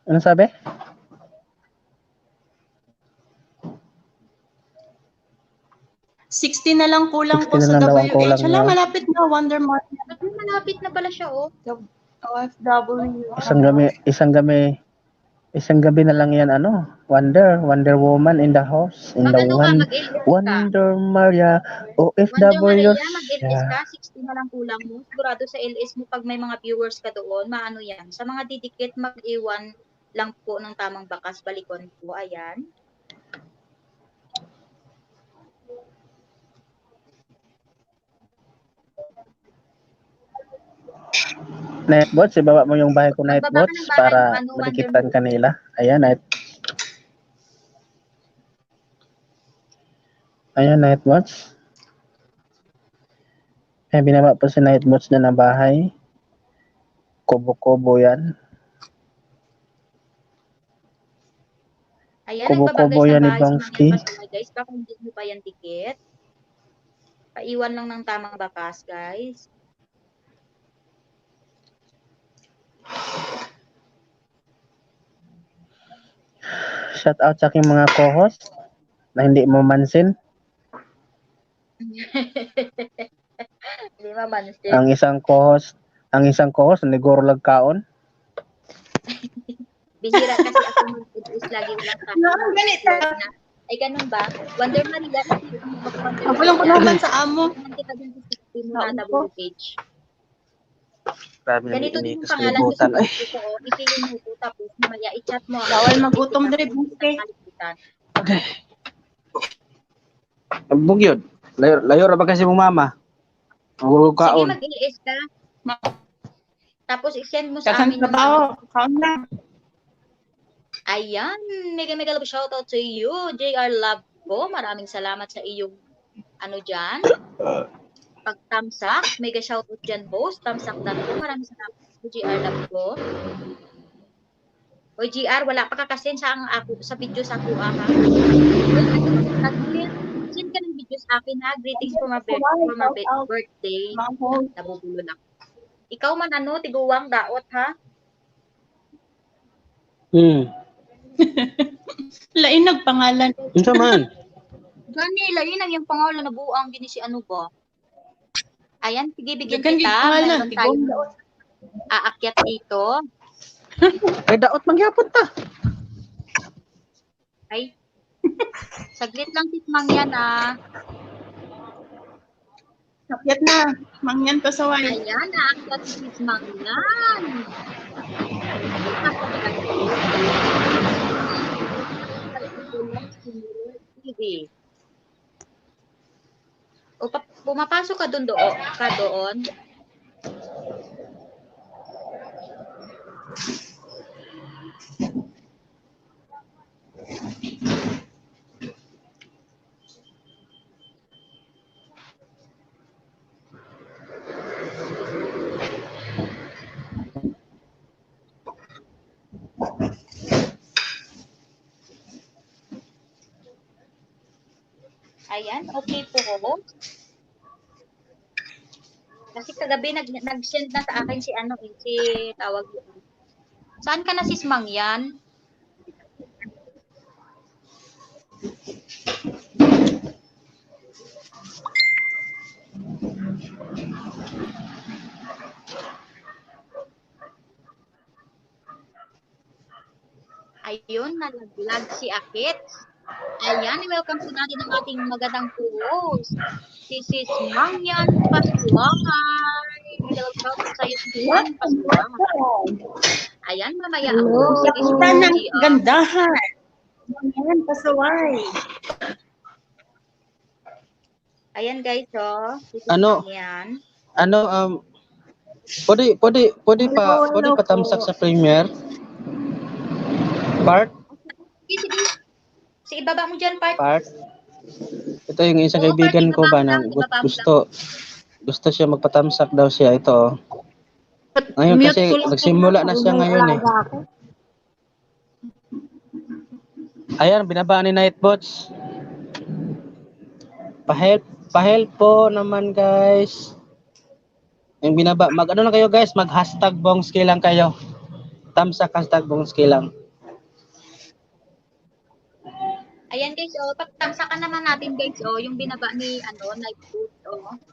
Ano sabi? 60 na lang kulang 60 ko na sa lang daw ang kulang WH. Hala, niya. malapit na, Wonder Mart. Ay, malapit na pala siya, oh. OFW. Isang gabi na lang yan, Wonder Woman in the house, in the Mag-ano ka, one, mag-LS ka. Wonder Maria, Wonder OFW Maria, mag-LS ka, 60 na lang kulang mo. Sigurado sa LS mo, pag may mga viewers ka doon, maano yan. Sa mga didikit, mag-iwan lang po ng tamang bakas, balikon po. Ayan. Nightbots, ibaba mo yung bahay ko Pagbaba ka Nightbots ng bahay para mo, madikitan Wonder kanila. Ayan, Nightbots. Ay, binaba po si Nightbots na ng bahay. Kubo-kubo yan. Ayan, Kubo-kubo nagbabagay yan sa ni bahay sa Bongski. mga pasaway, guys. Baka hindi mo pa yan tikit. Paiwan lang ng tamang bakas, guys. Shout out sa aking mga co-host na hindi mo mansin. Hindi mamansin. Ang isang co-host negoro lagkaon. Bihira kasi ako mag-is lagi walang sa ganito. Ay, ganun ba? Wonder Maria, kasi Wonder Walang ko naman sa amo. Kita din sa 60 mo na double page. Grabe Ganito na din yung inikas pangalan ko kalibutan. sa Ay, Facebook ko. Ipilin mo ko, tapos mamaya i-chat mo ako. Bawal magutom dre, Bongski. bugyod. Layo ra ba kasi mong mama? Ang Sige, kaon. mag-LS ka. Tapos i-send mo sa Kasang amin yung trabaho. Kaon na. Ayan, mega love shoutout to you, JR Love ko. Maraming salamat sa iyong dyan. Pag thumbs up, mega shoutout dyan, host. Thumbs up na po. Maraming salamat sa JR Love ko. O JR, wala pa kakasin sa video sa ako, ha? Send ka ng video sa akin, ha? Greetings for my birthday. Nabubulo lang. Ikaw man, tiguwang daot, ha? Lain nagpangalan. Unsa man? Gani, lain ang yung pangalan na buang gini si ba? Ayan, sige, bigyan Dagan kita. gid pangalan, Meron tayong tigong. aakyat dito. Kay daot mangyapon ta. Ay, saglit lang sis Mangyan ah. Akyat na. Mangyan pasaway. Ayan, naakyat si sis Mangyan. Sige. O, pumapasok ka doon. Ayan, okay po. Kasi kagabi nag-send na sa akin si si tawag yun. Saan ka na sis Mangyan? Ayun, nalaglag si Akit. Ayan, welcome po natin ang ating magandang host. Si Sis Mangyan Pasuwangay. Welcome sa iyo, Sis Mangyan Pasuwangay. Ayan, mamaya ako. Sige, Kita ng gandahan. Mangyan pasaway. Ayan guys, si Sis Ano? Mangyan. Pwede Hello patamsak po. sa premiere part. Sige. Si ibaba mo dyan, part. Ito yung isang Oo, kaibigan part, ko ba ibaba mo na lang, ibaba mo gusto siya magpatamsak daw siya. Ito. Ngayon Mute kasi ko lang nagsimula na siya may ngayon eh. alaga ako. Ayan, binabaan ni Nightbots. Pa-help po naman guys. Yung binaba, mag-ano na kayo guys, mag-hashtag Bongski lang kayo. Tamsak hashtag Bongski lang. Ayan guys, pagtamsakan naman natin guys, yung binaba ni Nightboot,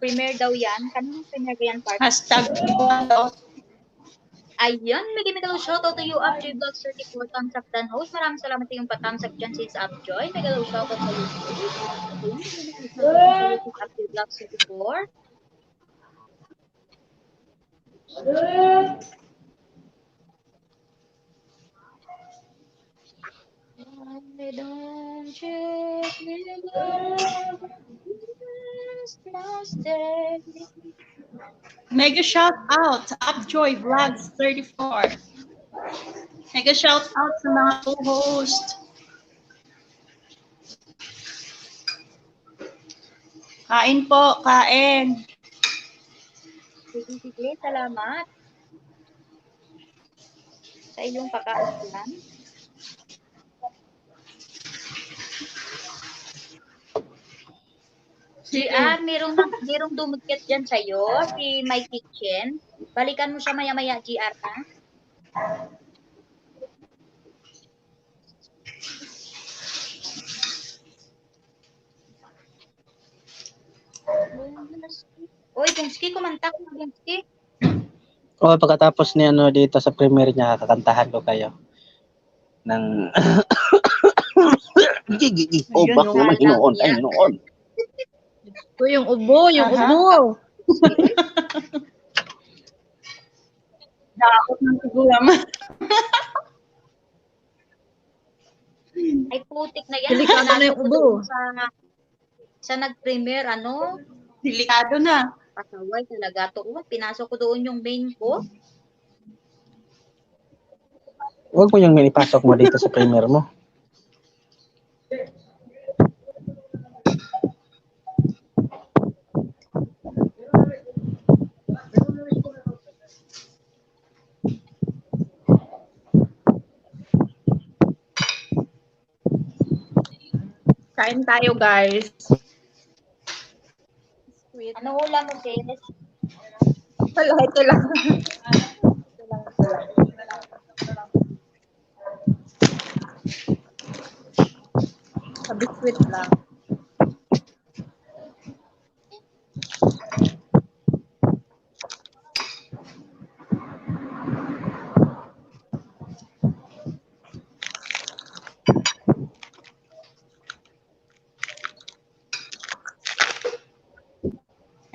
premiere daw yan. Kanina premiere ko yan, part. Hashtag Ayan, may shoutout to you, Upjoy Vlogs 34, Tamsak Dan Host. Maraming salamat sa iyong patamsak dyan, sis Upjoy. May shoutout sa iyo. Ayan, may shoutout sa Upjoy Vlogs 34. I don't just Mega shout out Upjoy Vlogs 34. Mega shout out sa mga co-host. Kain po, kain. Sige, salamat sa iyong pagkakaslan. Merong dumugkit dyan sa'yo, si My Kitchen. Balikan mo siya maya-maya, GR, ha? Uy, Bongski, kumanta ko, Bongski. Pagkatapos ni dito sa premiere niya, kakantahan ko kayo ng bak naman hinoon. Ito yung ubo, ubo. Dapat ng sigulaman. Ay, putik na yan. Delikado na yung ubo. Sa nag-premiere, Delikado na. pasaway talaga to. Pinasok ko doon yung main ko. Huwag mo yung minipasok mo dito sa premiere mo. Kain tayo, guys. Ano ulam mo, sis? Ito lang. Sa biscuit lang.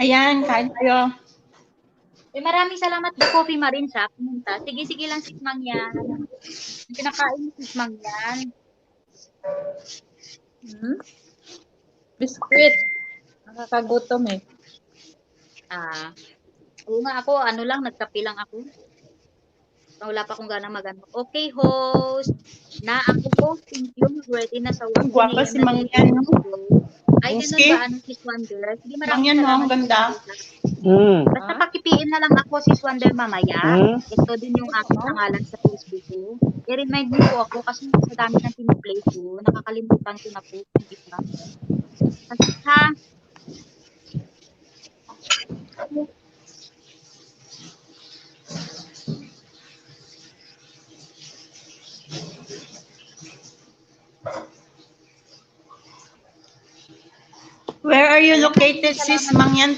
Ayan, kain tayo. Maraming salamat The Coffee Marin sa pumunta. Sige lang sis Mangyan. Ang pinakain ni sis Mangyan. Biscuit. Nakakagutom eh. Oo nga ako, nagkape lang ako. Wala pa akong ganang magano. Okay, host. Na ako host, thank you. Ready na sa 1 Ang gwapa si Mang Yan, no? Ay, ganun Bungski? ba? Sis Wonder? Sige, Mang maraming Yan, no? salamat. Ang ganda. Basta pakipiin na lang ako, Sis Wonder, mamaya. Ito din yung aking pangalan sa Facebook ko. I-remind niyo po ako kasi sa dami ng tiniplay ko, nakakalimutan ko na po yung iba. Kasi ha, Where are you located, sis Mang Yan?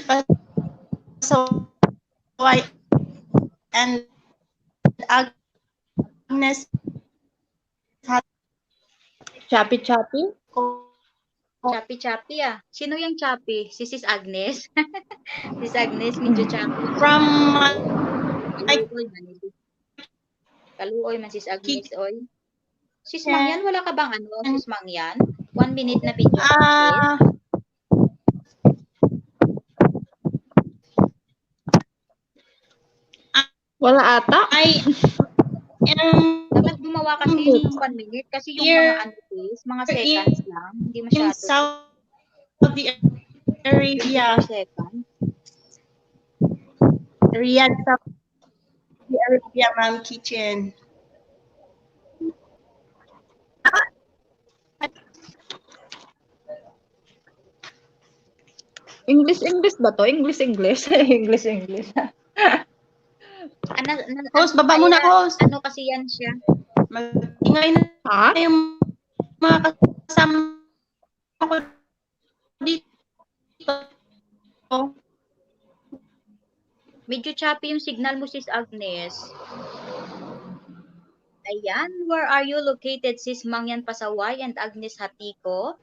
Pasaway and Agnes Chappy-chappy. Chappy ah. Sino yung Chappy? Si Sis Agnes. Sis Agnes, medyo Chappy. from Kaluoy man Sis Agnes, oy. Sis Mangyan, wala ka bang Sis Mangyan? 1 minute na video. Wala ata. Dapat gumawa kasi yung 1 minute kasi yung mga mga seconds lang, hindi in masyado. Saudi Arabia. Second. Riyadh, Saudi Arabia, Ma'am Kitchen. English ba to? English. English. Host, baba muna, host. Ano kasi yan siya? Mag-ingay na yung mga kasama ko dito. Medyo choppy yung signal mo, Sis Agnes. Ayan, where are you located, Sis Mangyan Pasaway and Agnes Hatiko?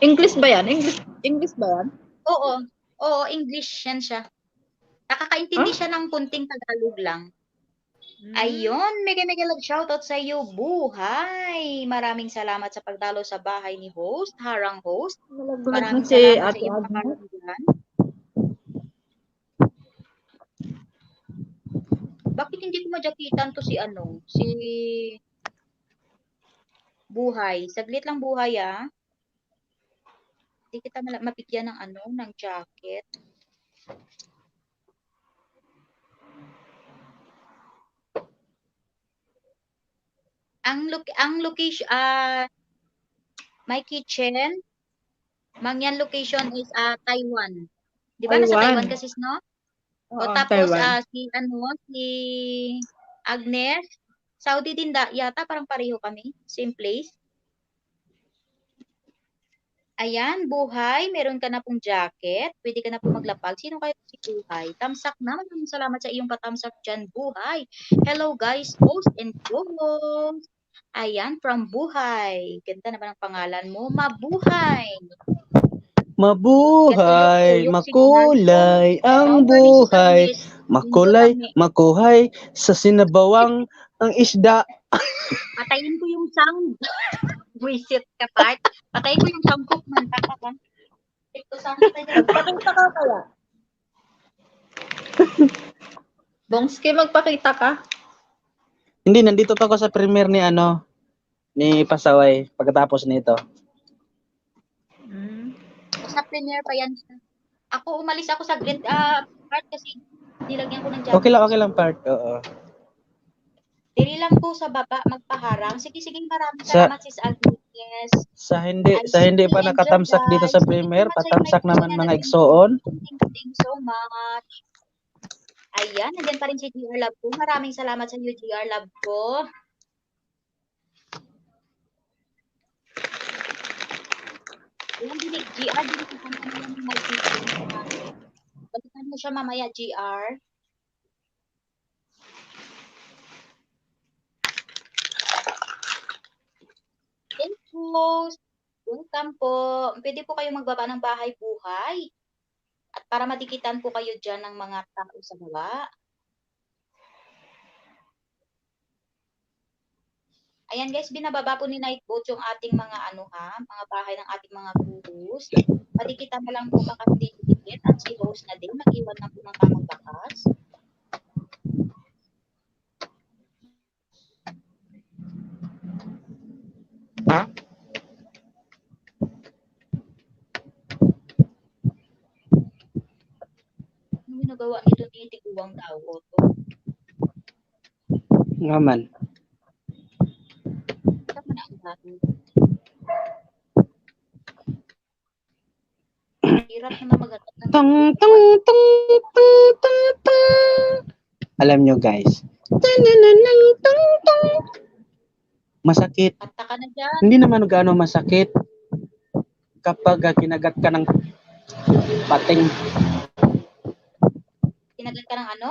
English ba yan? English ba yan? Oo, English yan siya. Nakakaintindi siya ng kunting Tagalog lang. Ayun, mega love shoutout sa iyo, Buhay. Maraming salamat sa pagdalo sa bahay ni host, Harang host. Maraming salamat sa iyong pakaramdaman. Bakit hindi ko madyakitan to si Buhay. Saglit lang Buhay ah. Hindi kita mapigyan ng jacket. Ang location my kitchen Mangyan location is Taiwan. 'Di ba nasa Taiwan kasi no? O tapos si Agnes Saudi din yata parang pareho kami, same place. Ayan, Buhay, meron ka na pong jacket. Pwede ka na po maglapag. Sino kayo si Buhay? Tamsak na. Maraming salamat sa iyong patamsak dyan, Buhay. Hello guys, host and co-host. Ayan, from Buhay. Ganda naman ang pangalan mo. Mabuhay. Mabuhay, makulay ang buhay. Makuhay sa sinabawang ang isda. Patayin ko yung sound. Visit ka, part. Patayin ko yung sound ko. Manta ka ba? Magpakita ka kaya? Bongski, magpakita ka? Hindi, nandito pa ako sa premiere ni Pasaway pagkatapos nito. Sa premiere pa yan siya. Ako, umalis ako sa part kasi nilagyan ko ng jacket. Okay lang part. Oo. Dili lang po sa baba magpaharang. Sige, maraming salamat sis Agnes. Sa hindi pa nakatamsak dito sa premiere, patamsak naman mga igsoon. Thank you so much. Ayan, nandiyan pa rin si GR Love ko. Maraming salamat sa iyo, GR Love ko. Ayan, GR, balikan mo siya mamaya, GR. Host. Welcome po. Pwede po kayo magbaba ng bahay buhay. At para madikitan po kayo dyan ng mga tao sa baba. Ayan guys, binababa po ni Nightbot yung ating mga mga bahay ng ating mga co-host. Madikitan na lang po baka hindi dikit at si host na din, mag-iwan na po ng tamang bakas. Ano ginagawa nito ni Tiguang daw? Nga man. Tama na ang bago. Hirap na magagat ng Tang tang tang tang tang tang. Alam nyo guys. Tananang tang tang. Masakit. Kanta ka na dyan. Hindi naman gaano masakit kapag kinagat ka ng pating. Kinagat ka ng ano?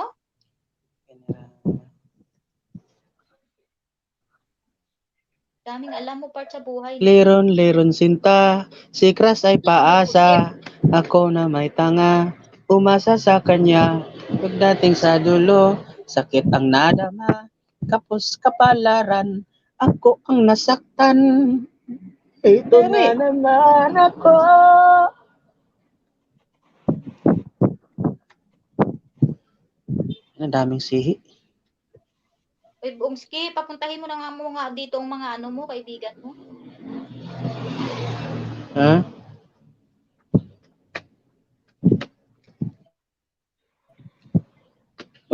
Daming alam mo part sa buhay. Leron, leron sinta, si Kras ay paasa, ako na may tanga, umasa sa kanya, pagdating sa dulo, sakit ang nadama, kapos kapalaran, ako ang nasaktan, ito na naman ako. Ang daming sihi. Uy, Bongski, papuntahin mo na nga mo nga dito ang mga mo, kaibigan mo. Ha?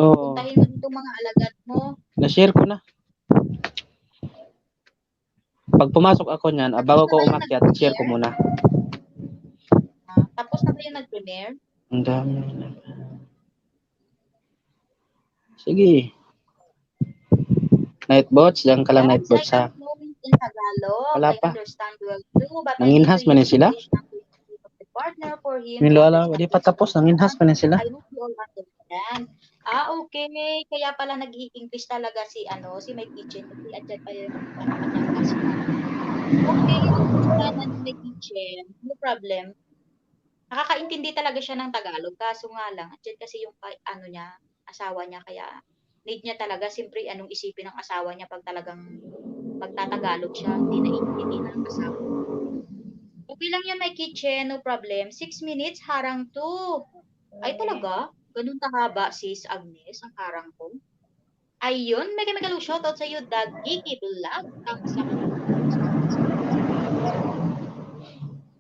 Oo. Puntahin mo dito mga alagad mo. Na-share ko na. Pag pumasok ako niyan, bago ko umakyat, share ko muna. Tapos na ba yung nag-premiere? Ang dami. Sige. Nightbots, diyan ka lang Nightbots ha. In Tagalog, Wala I pa. understand well too, but Nanginhas man sila? Partner for him. Nilala, di pa tapos, nanginhas pa na sila. I hope you all understand. Okay. Kaya pala nag-i-English talaga si My Kitchen. Kasi andyan pa yung kanyang kasi. Okay, My Kitchen. No problem. Nakakaintindi talaga siya ng Tagalog. Kaso nga lang, andyan kasi yung asawa niya. Kaya need niya talaga, siyempre, anong isipin ng asawa niya pag talagang magtatagalog siya. Hindi naiintindi ng asawa. Okay lang yan, My Kitchen. No problem. 6 minutes, harang 2. Ay, talaga? Ganun kahaba, sis Agnes, ang harang ko. Ayun, may shoutout sa iyo, Dagiki Vlog. Ang sama ng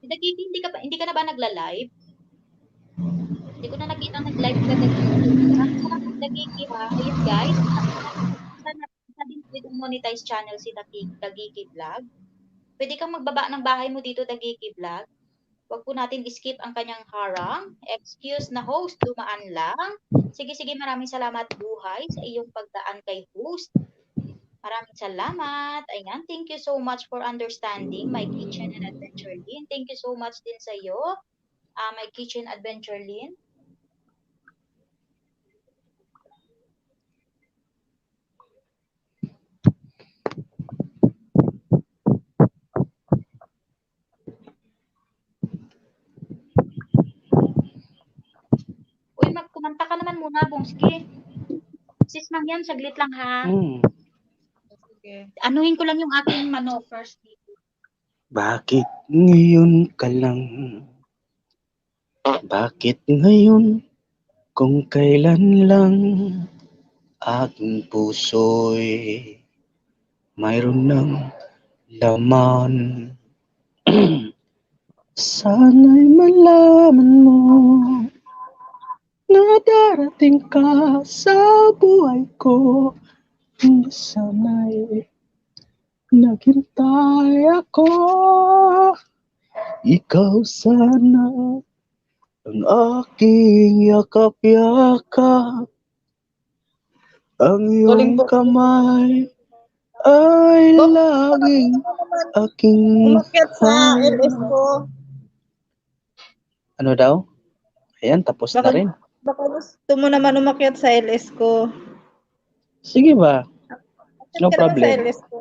Dagiki, hindi ka na ba nagla-live? Hindi ko na nakita nag-live ka, Dagiki ha. Ayun guys, sana din pwedeng monetize channel si Dagiki Vlog. Pwede kang magbaba ng bahay mo dito, Dagiki Vlog. Huwag po natin skip ang kanyang harang. Excuse na host, dumaan lang. Sige, maraming salamat buhay sa iyong pagdaan kay host. Maraming salamat. Ayan, thank you so much for understanding My Kitchen and Adventure Lin. Thank you so much din sa iyo, My Kitchen Adventure Lin. Uy, kumanta ka naman muna, Bongski. Sis Mang yan, saglit lang ha. Okay. Anuhin ko lang yung aking first dito. Bakit ngayon ka lang? Bakit ngayon? Kung kailan lang aking puso'y mayroon ng laman. Sana'y malaman mo na darating ka sa buhay ko. Sana'y naghintay ako. Ikaw sana ang aking yakap-yakap. Ang iyong kamay ay laging aking Umakyat sa LS ko. Ano daw? Ayan, tapos na rin. Baka gusto mo naman umakyat sa LS ko. Sige ba? No Umakyat ka naman problem. Sa LS ko.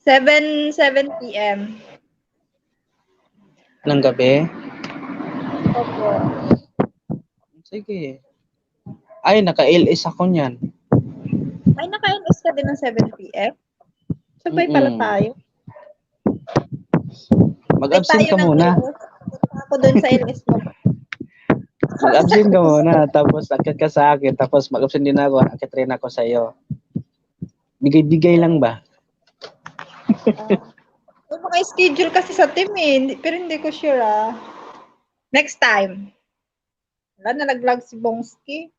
7 p.m. Ng gabi? Opo. Sige. Ay, naka-LS ako niyan. Ay, naka-LS ka din ng 7 p.m.? Sabay pala Mm-mm. tayo. Mag-absent ka ng muna. LS. Punta ako doon sa LS mo. Mag-absent ka muna. Tapos akit ka sa akin. Tapos mag-absent din ako. Akit rin ako sa'yo. Bigay-bigay lang ba? May mga schedule kasi sa team eh. Pero hindi ko sure Next time. Wala, nalaglag si Bongski.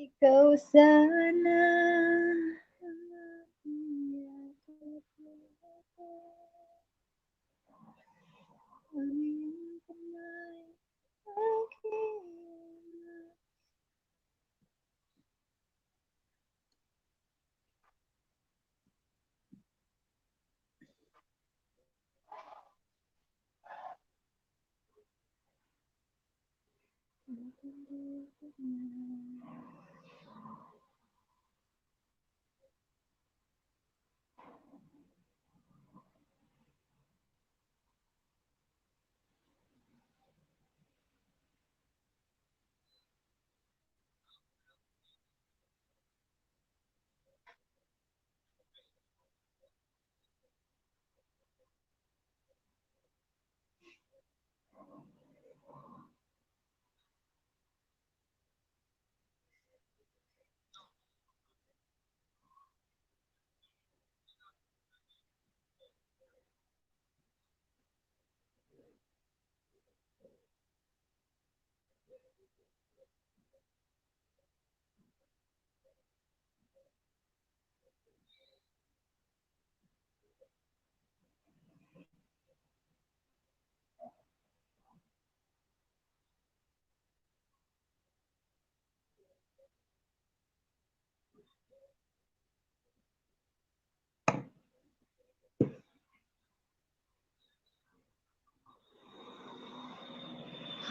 Ikaw sana.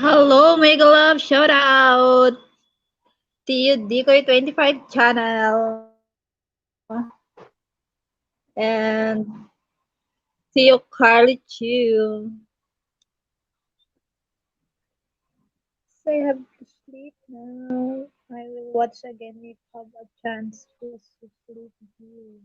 Hello, Mega Love, shout out to you, Decoy 25 channel. And to you, Carly Chu. So I have to sleep now. I will watch again if I have a chance to sleep here.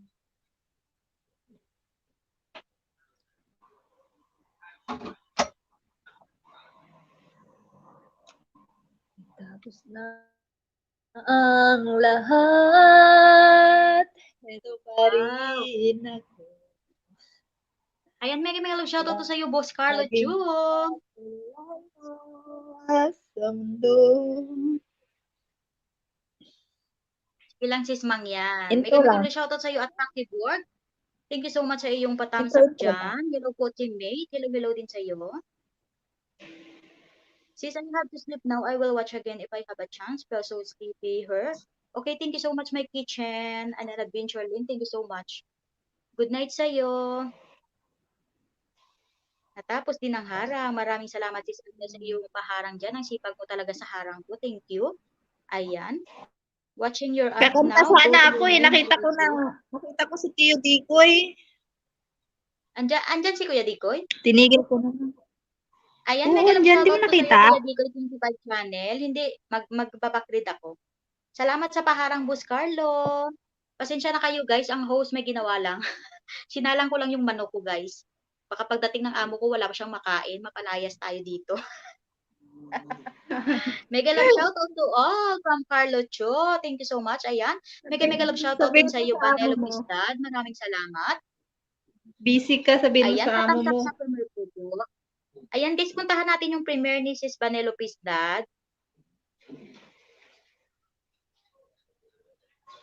Tapos na ang lahat. Ito pa rin ako. Ayan, mega love shoutout to sa iyo, Boss Carlo Laging Chu. sa mundo. Ilang sis Mang yan. Intro Mega lang. love shoutout sa iyo at Taki Board. Thank you so much sa iyong patthumbs Intro up lang. dyan. Hello po, teammate. Hello din sa iyo. Sis, I have to sleep now. I will watch again if I have a chance. Pero so sleepy her. Okay, thank you so much, my kitchen. And an adventure link. Thank you so much. Good night sa iyo. Natapos din ang harang. Maraming salamat sis sa iyong paharang dyan. Ang sipag mo talaga sa harang ko. Thank you. Ayan. Watching your app Kakanta now. sana ako eh. Nakita ko si Tio Dikoy. Andyan si Kuya Dikoy? Tinigil ko na. Ayan, Oo, mega love andyan. Di mo shoutout ko sa iyo, nakita? Kuya Dikoy 25 channel. Hindi, magpapakread ako. Salamat sa paharang, Boss Carlo. Pasensya na kayo, guys. Ang host may ginawa lang. Sinalang ko lang yung manok ko, guys. Baka pagdating ng amo ko, wala pa siyang makain. Mapalayas tayo dito. Mega love shoutout to all from Carlo Cho. Thank you so much. Ayan. Mega love shoutout din sa iyo, Vanelo Pistad. Maraming salamat. Busy ka, sabihin mo Ayan, sa amo mo. tatangkap sa premiere po po. Ayan, guys, puntahan natin yung premiere ni Sis Vanelo Pistad.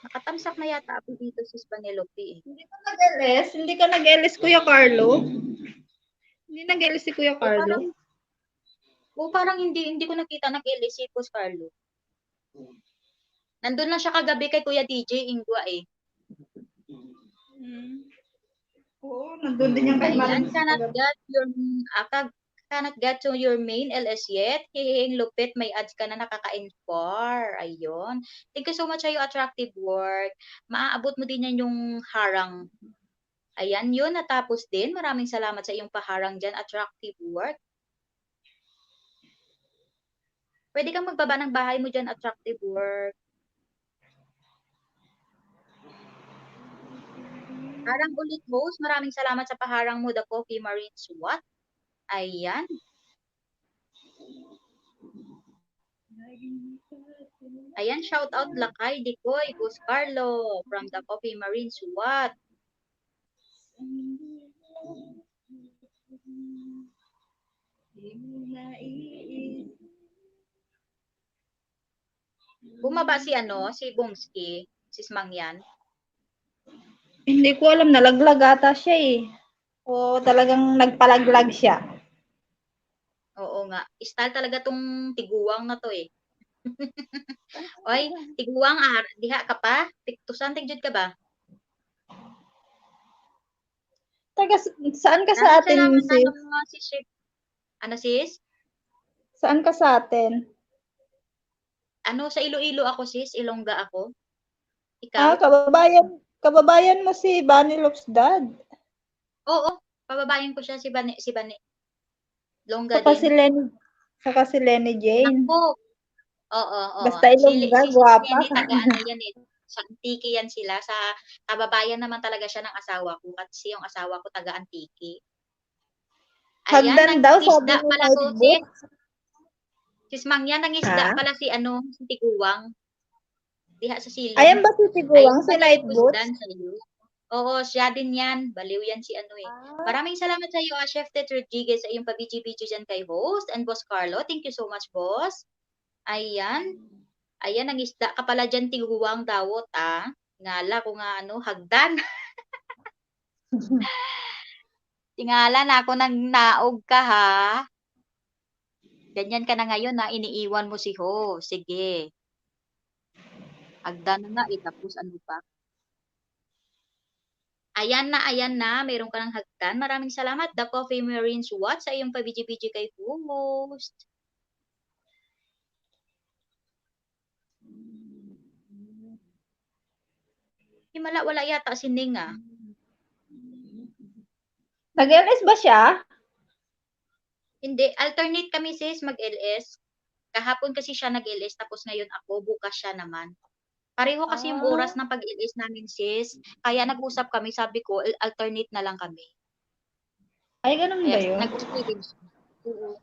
Nakatamsak na yata ako dito, Sis Vanelo P. Hindi ka nag-LS? Hindi ka nag-LS, Kuya Carlo? Hindi nag-LS si Kuya Carlo? Parang hindi ko nakita nag-LS si Boss Carlo. Nandun lang siya kagabi kay Kuya DJ Ingwa eh. Oo, nandun din yung kay Ayan, Marin. cannot get your cannot get to your main LS yet. Hihing lupit, may ads ka na nakaka-inspire. Ayun. Thank you so much sa'yo, attractive work. Maaabot mo din yan yung harang. Ayan, yun, natapos din. Maraming salamat sa iyong paharang dyan, attractive work. Pwede kang magbaba ng bahay mo dyan, attractive work. Harang ulit, host. Maraming salamat sa paharang mo, The Coffee Marine SWAT. Ayan. Ayan, shout out Lakay, Dikoy, Boss Carlo from The Coffee Marine SWAT. Bumaba si si Bumski, si Smangyan. Hindi ko alam, nalaglag ata siya eh. O talagang nagpalaglag siya. Oo nga. Style talaga tong tiguwang na to eh. Oy, tiguwang diha ka pa? Tusan tigjud ka ba? Taga, saan ka sa atin, Salamat sis? si Chef. Ano sis? Saan ka sa atin? Sa Iloilo ako sis, Ilongga ako. Ah, Ikaw? kababayan mo si Bunny Lopes dad. Oo, pababayan ko siya si Bani. Longga Saka din. si Lenny Jane. Ako. Oo. Basta Ilongga, si guwapa. Lenny, taga yan eh. Sa Antique yan sila. Sa kababayan naman talaga siya ng asawa ko. Kasi yung asawa ko taga Antique. Ayan, Hagdan daw, sabi nag-isda ni pala to Nightbook. sis Mangyan, nang-isda Ha? pala si Tiguwang. Diha sa silong. Ayan ba si Tiguang, si Nightbook? Oo, siya din yan. Baliw yan si Maraming salamat sa iyo, Chef Ted Rodriguez, sa iyong pabiji-biji dyan kay host and Boss Carlo. Thank you so much, boss. Ayan. Ayan, nang-isda ka pala dyan, Tiguwang dawot, Ngala ko nga, hagdan. Tingala na ako nang naog ka, ha? Ganyan ka na ngayon, iniiwan mo si Ho. Sige. Hagdan na tapos ano pa? Ayan na. Meron ka ng hagdan. Maraming salamat, The Coffee Marine SWAT, sa iyong pabiji-biji kay host. Himala, wala yata si Ning, Nag-LS ba siya? Hindi. Alternate kami, sis, mag-LS. Kahapon kasi siya nag-LS, tapos ngayon ako, bukas siya naman. Pareho kasi yung oras ng pag-LS namin, sis. Kaya nag-usap kami, sabi ko, alternate na lang kami. Ay, ganun ba yun? Nag-usap din siya. Oo.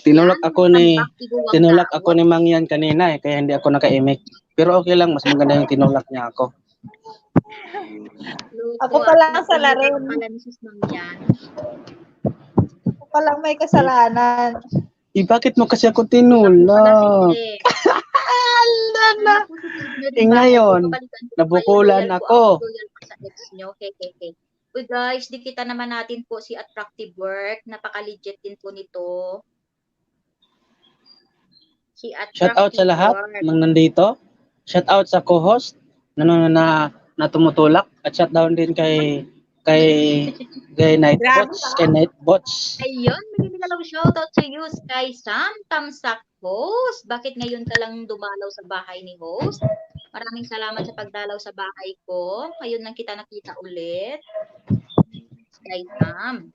Tinulak ako ni Mangyan kanina kaya hindi ako naka-imik. Pero okay lang, mas maganda yung tinulak niya ako. Ako pala sa laro. Ako palang may kasalanan. Bakit mo kasi ako tinulak? Ngayon, nabukulan ako. Uy guys, dikita naman natin po si Attractive Work. Napaka-legit din po nito. Si Attractive Shout out sa lahat ng nandito. Shout out sa co-host na tumutulak. At shout down din kay Nightbots. Ayun, magandang shout out to you, Sky Sam, Tamsak Host. Bakit ngayon ka lang dumalaw sa bahay ni host? Maraming salamat sa pagdalaw sa bahay ko. Ngayon lang kita nakita ulit. Sky Sam.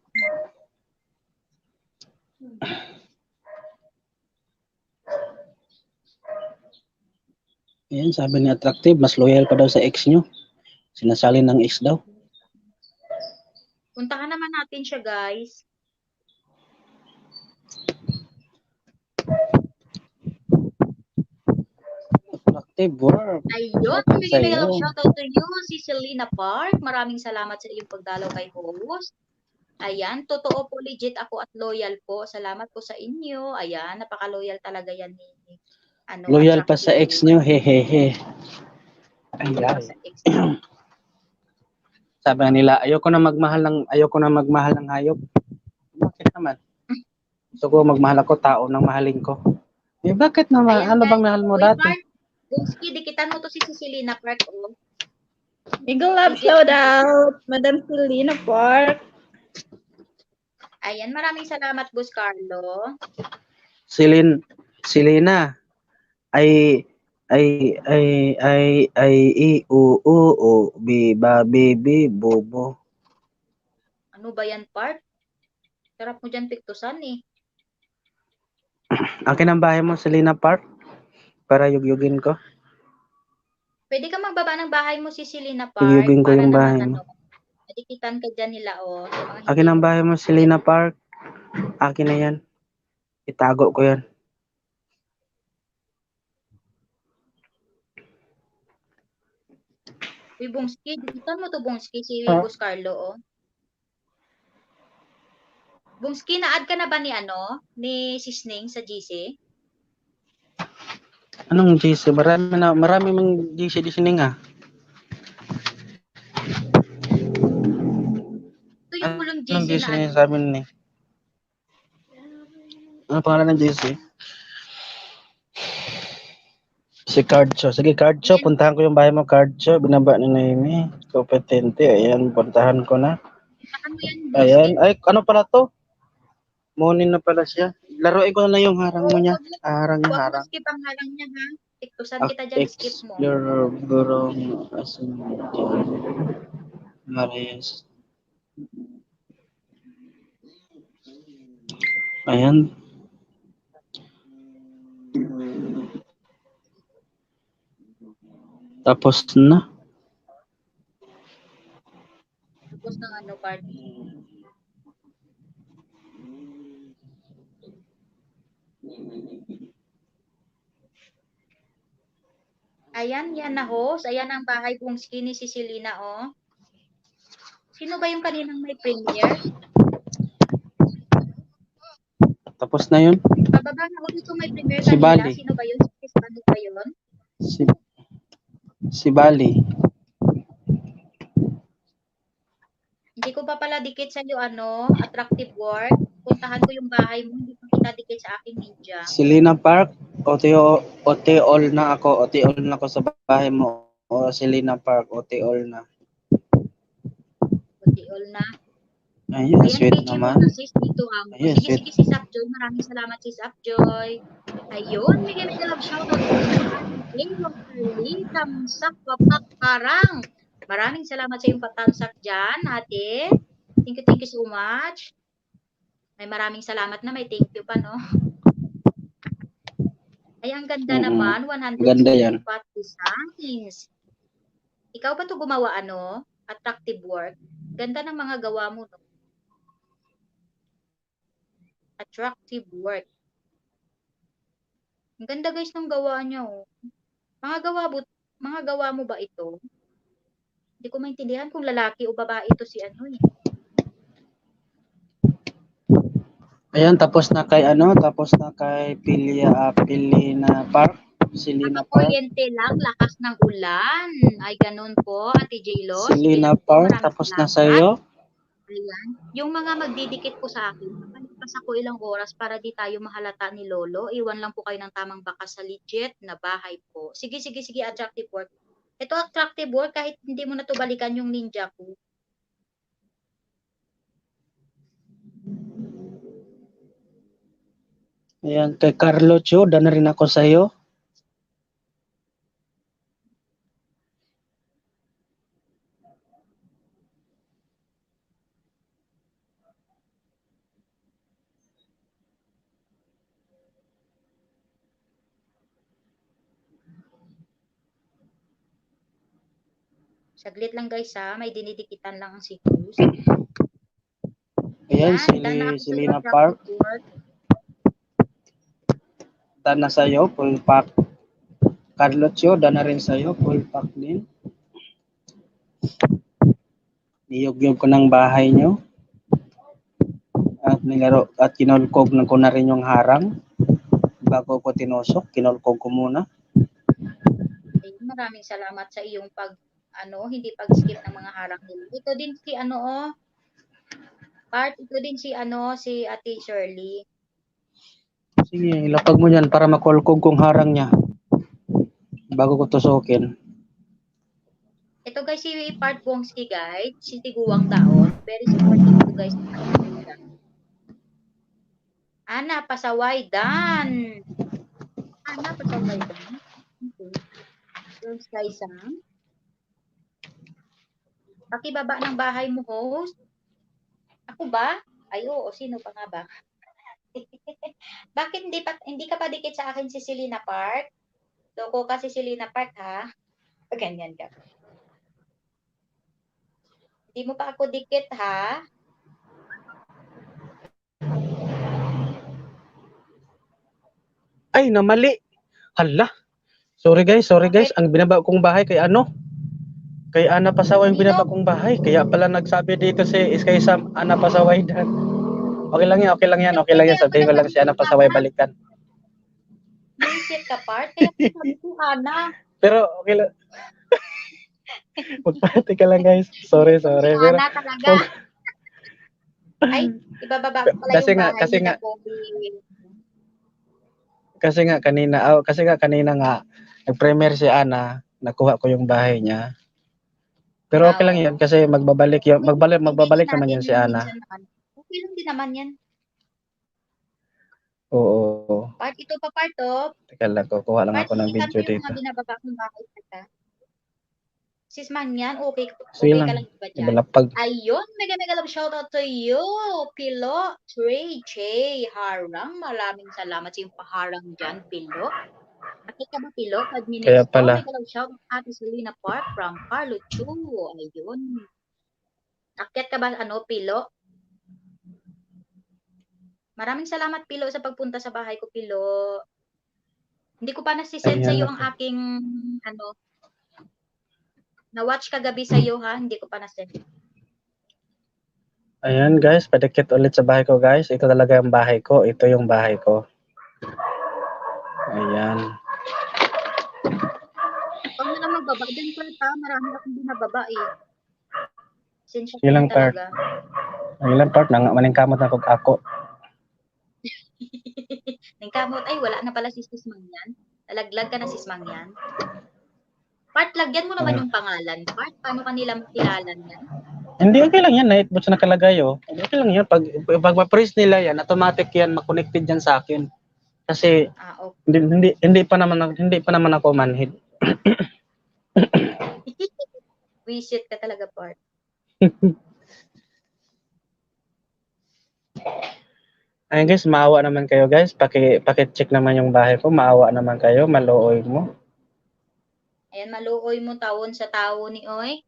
Ayan, sabi ni Attractive, mas loyal pa daw sa ex nyo. Sinasalin ng ex daw. Puntahan naman natin siya, guys. Attractive Work. Ayun, magiging shout out to you, si Selena Park. Maraming salamat sa iyong pagdalaw kay host. Ayan, totoo po, legit ako at loyal po. Salamat po sa inyo. Ayan, napaka-loyal talaga yan ni loyal pa sa ex nyo, hehehe. Ayan. Sabi nila, ayoko na magmahal ng hayop. Bakit naman? Gusto ko magmahal ako, tao nang mahalin ko. Bakit naman? Ayan, ano bang mahal mo dati? Bumski, dikitan mo to si Selena Park, Eagle Love shout out, Madam Selena Park. Ayan, maraming salamat, Boss Carlo. Selena, ay, i, u, bi, ba, bi, bobo. Ano ba yan, Part? Sarap mo dyan piktusan eh. Akin ang bahay mo, Selena Park, para yugyugin ko. Pwede ka magbaba ng bahay mo, si Selena Park, Yugyugin ko para yung naman bahay mo. madikitan ka dyan nila, oh. Sa mga Akin hindi ang mo bahay mo, Selena Park. Akin na yan. Itago ko yan. Uy, Bongski, dikitan mo to, Bongski, si Ah. Boss Carlo, oh. Bongski, na-add ka na ba ni Sisning sa GC? Anong GC? Marami mang GC di sini nga. Ito yung hulong Anong GC GC na na sa amin ni? Ano pangalan ng GC? Si Cardcho. Sige, Cardcho, Ayan. puntahan ko yung bahay mo, Cardcho. Binaba ni Naomi. Kompetente. Ayan, puntahan ko na. Puntahan mo yan, Ayan. Bongski. Ay, ano pala to? Morning na pala siya. Laruin ko na lang yung harang mo niya. Harang niya, Huwag mo harang. skip ang harang niya, ha? Tiktusan kita dyan, skip mo. Explore Burong Marias. Ayan. Tapos na. Tapos ng Part. Ayan, yan na host. Ayan ang bahay Bongski ni si Selena, oh. Sino ba yung kaninang may premiere? Tapos na yun. Pababa na ulit yung may premiere Si kanina. Bali. Sino ba yun? Si Bali ba yun? Si Bali. Hindi ko pa pala dikit sa iyo, attractive work. Puntahan ko yung bahay mo. Hindi pa kita dikit sa aking ninja. Selena Park. OT-all na ako. OT-all na ako sa bahay mo. O Selena Park. OT-all na. All na. Ayun, Ayan, sweet page mo naman. na sis dito. Ayun, Sige, sweet. sige, sis Upjoy. Maraming salamat, sis Upjoy. Ayun, may love shoutout po sa Taylor Curly, Tamsak, Papakarang. Maraming salamat sa iyong patamsak dyan, ate. Thank you so much. May maraming salamat na, may thank you pa, no? Ay, ang ganda naman, 100 Ganda yan. designs. Ikaw ba to gumawa, attractive work? Ganda ng mga gawa mo, no? Attractive work. Ang ganda guys ng gawa niya, oh. Mga gawa mo ba ito? Hindi ko maintindihan kung lalaki o babae ito si eh. Ayan, tapos na kay Pilina Park. Selena Park. Nakakuryente lang, lakas ng ulan. Ay, ganun po, Ate J-Lo. Selena Sige po, Park, maraming tapos na salamat. sa'yo. Ayan. Yung mga magdidikit po sa akin, nakalipas ako ilang oras para di tayo mahalata ni Lolo. Iwan lang po kayo ng tamang bakas sa legit na bahay po. Sige, attractive work. Ito attractive work, kahit hindi mo na to balikan yung ninja ko. Ayan, kay Carlo Cho, na rin ako sa'yo. Saglit lang guys ha, may dinidikitan lang ang si Cruz. Ayan, Selena Park. Dan na sa'yo, full pack. Carlo Cho, dan na rin sa'yo, full pack din. Niyog-yog ko ng bahay nyo. At kinulkog na ko na rin yung harang. Bago ko tinusok, kinulkog ko muna. Ay, maraming salamat sa iyong hindi pag-skip ng mga harang nila. Ito din si ito din si Ate Shirley. Sige, ilapag mo yan para makulkog kong harang niya. Bago ko tusukin. Ito guys, si Part Bongski guys, si Tiguang Daon. Very supportive to guys. Ana pasaway dan. Ana pasaway dan. Okay. Girls guys, pakibaba ng bahay mo, host. Ako ba? Ay, oo. Sino pa nga ba? Bakit hindi ka pa dikit sa akin si Selena Park? Loko ka si Selena Park, ha? Ganyan ka. Hindi mo pa ako dikit, ha? Ay, namali. Hala. Sorry guys. Ang binaba kong bahay kay ano? Kay Ana Pasaway yung binaba kong bahay. Kaya pala nagsabi dito si Sky Sam, Ana Pasaway dan. Okay lang yan. Sabihin ko lang si Ana Pasaway balikan. Visit ka, Park. Kaya sabi ko, Ana. Pero okay lang. Magpati ka lang guys. Sorry. Si Pero Ana talaga. Ay, ibababa ko pala Kasi yung nga- bahay kasi nila, nga- Kobe. kasi nga kanina nga nag-premiere si Ana, nakuha ko yung bahay niya. Pero okay lang Oo. 'yan kasi magbabalik naman yan si Ana. Okay lang din naman yan. Oo. Part ito pa, part of. Teka lang, kukuha lang Part ako ng tingnan video ko yung dito. mga binababa kong bahay kita. Sis man yan, okay Sige ka lang. lang ba dyan? Balapag. Ayun, mega love shoutout to you, Pilo, Trey, J, Harang. Maraming salamat sa yung paharang dyan, Pilo. Bakit ka ba, Pilo? 5 minutes Kaya to. pala. Mega love shoutout Ate Selena Park from Carlo Chu. Ayun. Akyat ka ba, Pilo? Maraming salamat, Pilo, sa pagpunta sa bahay ko, Pilo. Hindi ko pa nasisend sa iyo Ayan. ang aking, na-watch kagabi sa iyo, ha? Hindi ko pa nasend. Ayan guys, padikit ulit sa bahay ko guys. Ito talaga yung bahay ko. Ito yung bahay ko. Ayan. Huwag na lang magbaba. Diyan pa ta, marami akong binababa eh. Sinsya ko Ilang na talaga. Ilang part na nga maningkamot na kog ako. Nangkamot, ay wala na pala si Sismang yan. Nalaglag ka na Sismang yan. Part, lagyan mo naman yung pangalan. Part, paano kanila makilala yan? Hindi, okay lang yan. Nahitbot sa nakalagay, oh. Okay lang yan. Pag ma-press nila yan, automatic yan, mag-connected yan sa akin. Kasi, Okay. hindi pa naman ako manhid. Visit ka talaga, Part. Ayun guys, maawa naman kayo guys. Paki-check naman yung bahay ko. Maawa naman kayo. Maluoy mo. Ayan, maluoy mo tawon sa tao ni Oy.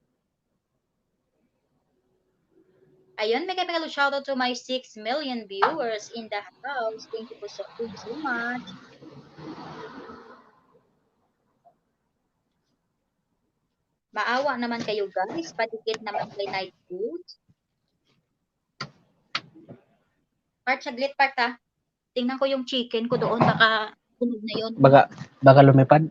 Ayun, may shoutout to my 6 million viewers in the house. Thank you so much. Maawa naman kayo guys. Padikit naman kay Night Foods. Part, saglit Part ha. Tingnan ko yung chicken ko doon. Baka tunog na yun. Baka lumipad.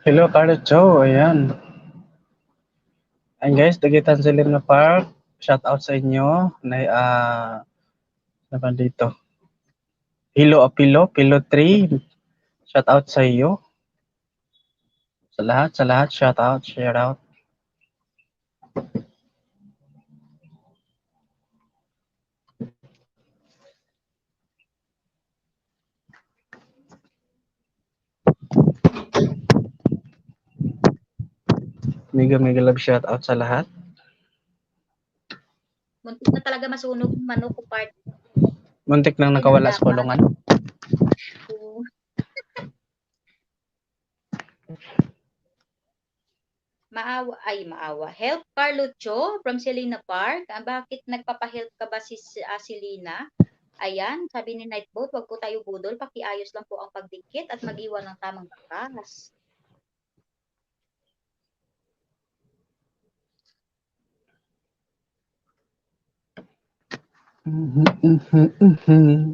Hello, Carlo Joe. Ayan. Ayan guys, Dagitan Selena Park. Shout out sa inyo. Naman dito. Hilo Apilo, Pilo 3. Shout out sa iyo. Sa lahat, shout out, share out. Mega love shout out sa lahat. Muntik na talaga masunog yung manok ko Part. Muntik nang nakawala sa kulungan. Help Carlucho from Selena Park. Bakit nagpapahelp ka ba si Selena? Ayan, sabi ni Nightbot, wag po tayo budol, pakiayos lang po ang pagdikit at mag-iwan ng tamang bakas.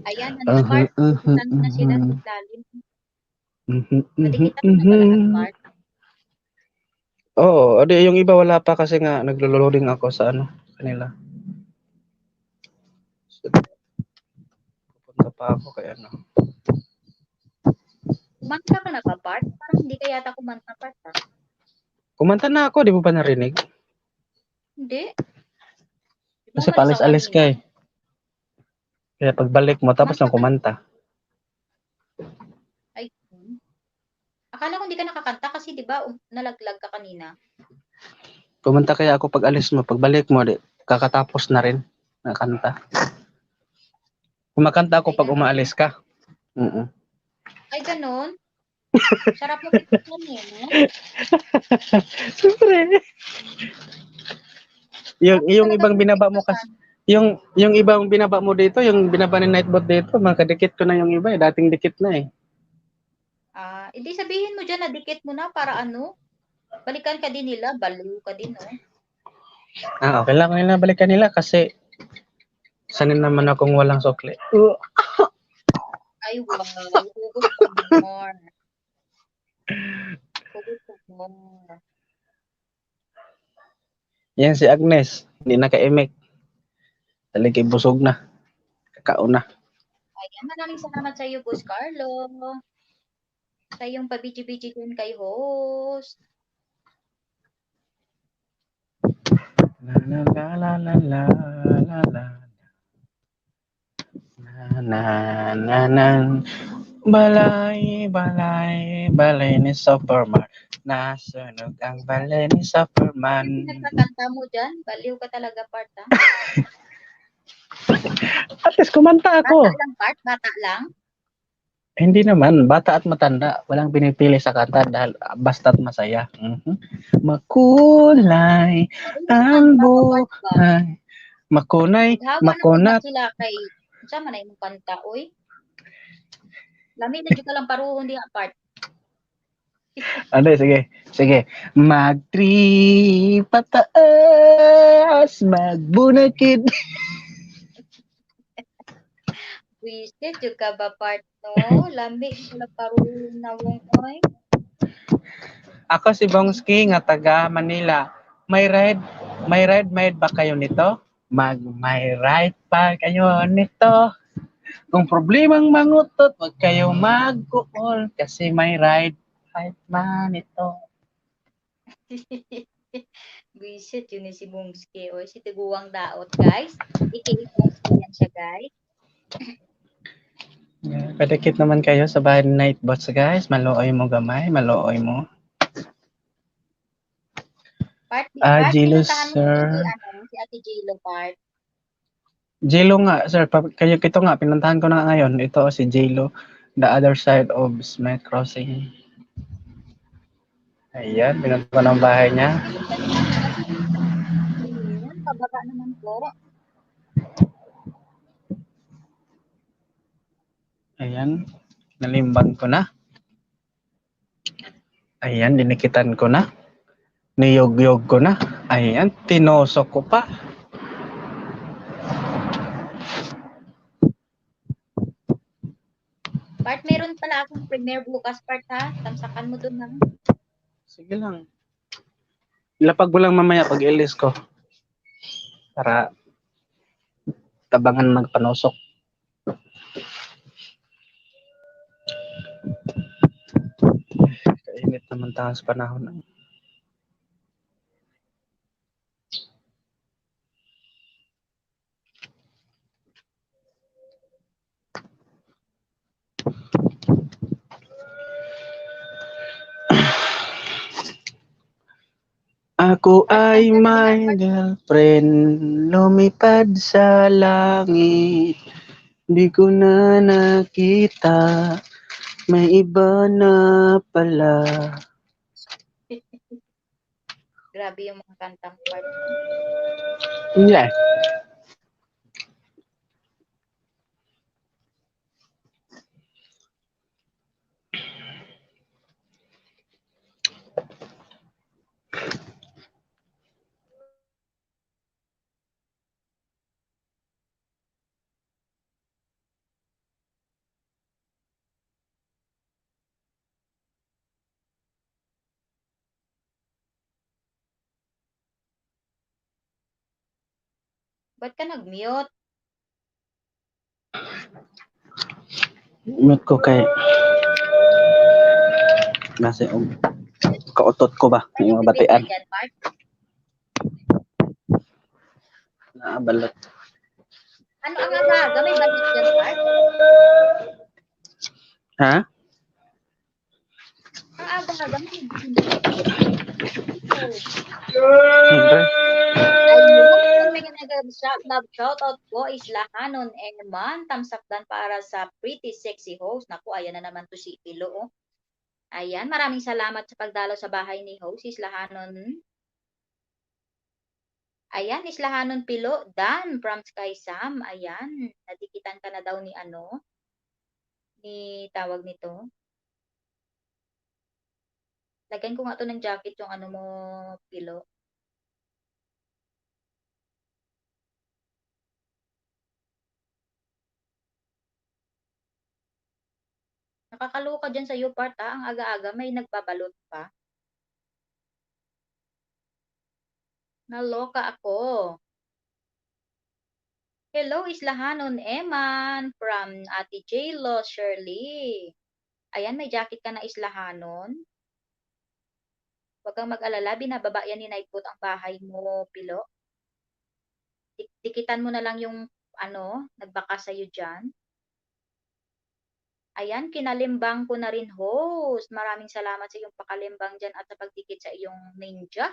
Ayan, ano Mark, dikitan mo na sila sa ilalim. Nadikitan mo na ba lahat, Mark? Oo, yung iba wala pa kasi nga naglo-loading ako sa kanila. So, pupunta pa ako kaya Kumanta ka na ba, Bart? Parang hindi ka yata kumanta, Bart, ha? Kumanta na ako, di mo ba narinig? Hindi. Kasi palis-alis ka eh. Kaya pagbalik mo, tapos lang kumanta. Ay, akala ko hindi ka nakakanta kasi di ba nalaglag ka kanina. Kumanta kaya ako pag alis mo, pagbalik mo, kakatapos na rin ng kanta. Kumakanta ako pag umaalis ka. Ay, ganun? Sarap mo pipigyan eh, no? Siyempre. Yung ibang binaba mo kasi, yung ibang binaba mo dito, yung binaba ni Nightbot dito, makadikit ko na yung iba eh. Dating dikit na eh. Hindi sabihin mo dyan na dikit mo na para ano? Balikan ka din nila, baliw ka din, no? Okay lang nila balikan nila kasi sanin naman akong walang sukli. Ay, wow. Hugot ka more. Hugot ka more. Yan si Agnes, hindi na ka-emek. Taligay busog na. Kakao na. Ayan, maraming salamat sa iyo, Boss Carlo. Sa iyong pabiji-biji din kay host. La la la la la la la. Na. Balay ni Superman. Nasunog ang balay ni Superman. Kasi nagkakanta mo dyan, baliw ka talaga, Part, ha? At least kumanta ako. Bata lang, Part, bata lang. Hindi naman, bata at matanda. Walang pinipili sa kanta dahil basta't masaya. Makulay ang buhay. Makunay, makunat. Sila kay, sama na yung kanta, oy. Lami na dyan ka lang paruhon di apart. Ano, sige. Mag-3 pataas, magbunakid. Wisit, yung ka ba part, no? Lami ka lang paruhon na wong, oy. Ako si Bongski, nga taga Manila. May ride ba kayo nito? May ride pa kayo nito. Kung problemang mangutot, wag kayo mag-call kasi may ride man ito. Wisit, yun si Bongski, oy. Si Tiguang Daot, guys. Bongski yan siya, guys. Padikit naman kayo sa bahay ni Nightbots, guys. Maluoy mo gamay, maluoy mo. Part, Jilo, pinuntahan mo sir. si Ate Jilo, Part. Jilo nga, sir. Kayo kito nga, pinuntahan ko na ngayon. Ito si Jilo, the other side of Smith Crossing. Ayan, pinunta ko ng bahay niya. Ayan, pababa naman po. Ayan, nalimban ko na. Ayan, dinikitan ko na. Niyog-yog ko na. Ayan, tinosok ko pa. Part, meron pala akong premiere bukas, Part, ha? Tamsakan mo dun, ha? Sige lang. Ilapag mo lang mamaya pag ilis ko. Para tabangan magpanosok. Kainit naman tayo sa panahon. Ako ay may girlfriend, lumipad sa langit. Di ko na nakita, may iba na pala. Grabe yung mga kantang part. Yeah. Ba't ka nag-mute? Mute ko kay nasa kautot ko ba Ano yung mga batian dyan, Mark? naabalot. Ano ang aga? May balik dyan, Mark? Ha? Ang aga-aga, may balik dyan. Oh. Hindi. Ayun, may love shoutout po is Lahanon Eman. Thumbs up dan para sa pretty sexy host. Naku, ayan na naman to si Pilo. Oh. Ayan, maraming salamat sa pagdalo sa bahay ni host is Lahanon. Ayan, is Lahanon Pilo. Dan from Sky Sam. Ayan, nadikitan ka na daw ni ano? Ni tawag nito. Lagyan ko nga to ng jacket yung ano mo, Pilo. Nakakaloka dyan sa iyo, part, ha? Ang aga-aga, may nagbabalot pa. Naloka ako. Hello, Islahanon Eman from Ate J-Lo Shirley. Ayan, may jacket ka na Islahanon. Huwag kang mag-alala, binababa yan ni Nightboat ang bahay mo, Pilo. Dikitan mo na lang yung ano, nagbaka sa'yo dyan. Ayan, kinalimbang ko na rin, host. Maraming salamat sa iyong pakalimbang dyan at sa pagdikit sa iyong ninja.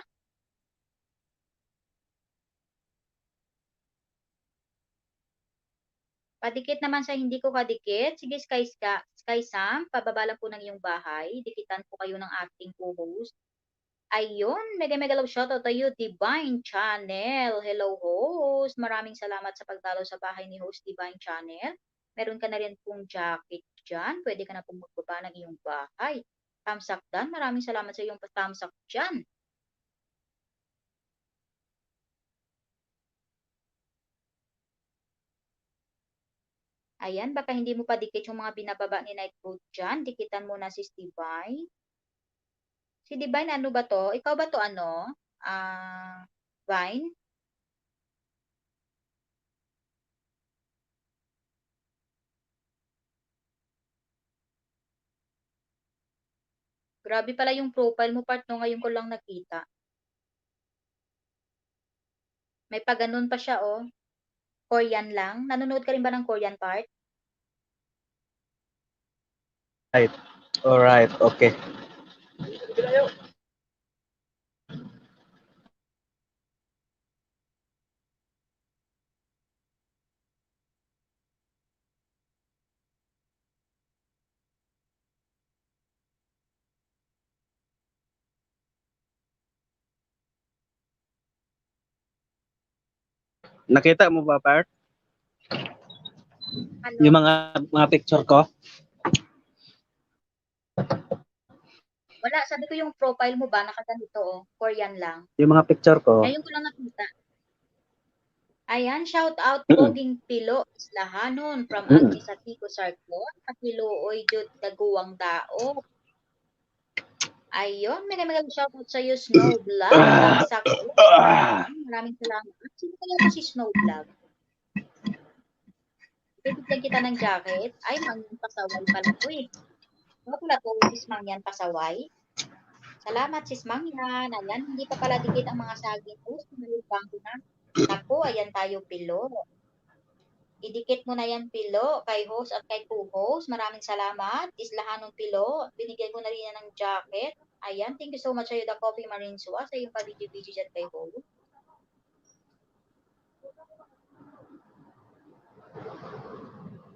Padikit naman sa hindi ko kadikit. Sige, Sky Sam, pababa lang po ng iyong bahay. Dikitan po kayo ng ating co-host. Ayun, mega love shoutout to you, Divine Channel. Hello, host. Maraming salamat sa pagdalo sa bahay ni host Divine Channel. Meron ka na rin pong jacket dyan. Pwede ka na pong magbaba ng iyong bahay. Thumbs up dan. Maraming salamat sa iyong thumbs up dyan. Ayan, baka hindi mo pa dikit yung mga binababa ni Nightboat dyan. Dikitan mo na si Divine. Si Divine, ano ba to? Ikaw ba to ano? Vine? Grabe pala yung profile mo, part no, ngayon ko lang nakita. May paganon pa siya, oh. Korean lang. Nanonood ka rin ba ng Korean, part? Right. Alright, okay. Nakita mo ba, part? Ano? Yung mga picture ko? Wala, sabi ko yung profile mo ba, nakaganito, oh. Korean lang. Yung mga picture ko. Ngayon ko lang nakita. Ayan, shout out Poging Pilo Islahanon from Administrativo Sarcon. Pakiluoy jud daguwang dao. Ayun, mega shout out sa iyo, Snow Vlog. Sakto. Maraming salamat. Sino kaya to si Snow Vlog? Bibigyan kita ng jacket. Ay, Mangyan Pasaway pala to eh. Ano pala to, sis Mangyan Pasaway? Salamat, sis Mangyan. Ayan, hindi pa pala dikit ang mga saging host. Malibang ko na. Ako, ayan tayo, Pilo. Idikit mo na yan, Pilo, kay host at kay co-host. Maraming salamat. Islahanon Pilo. Binigyan ko na rin yan ng jacket. Ayan, thank you so much sa iyo, The Coffee Marinsua, sa iyong pa-video-video dyan kay host.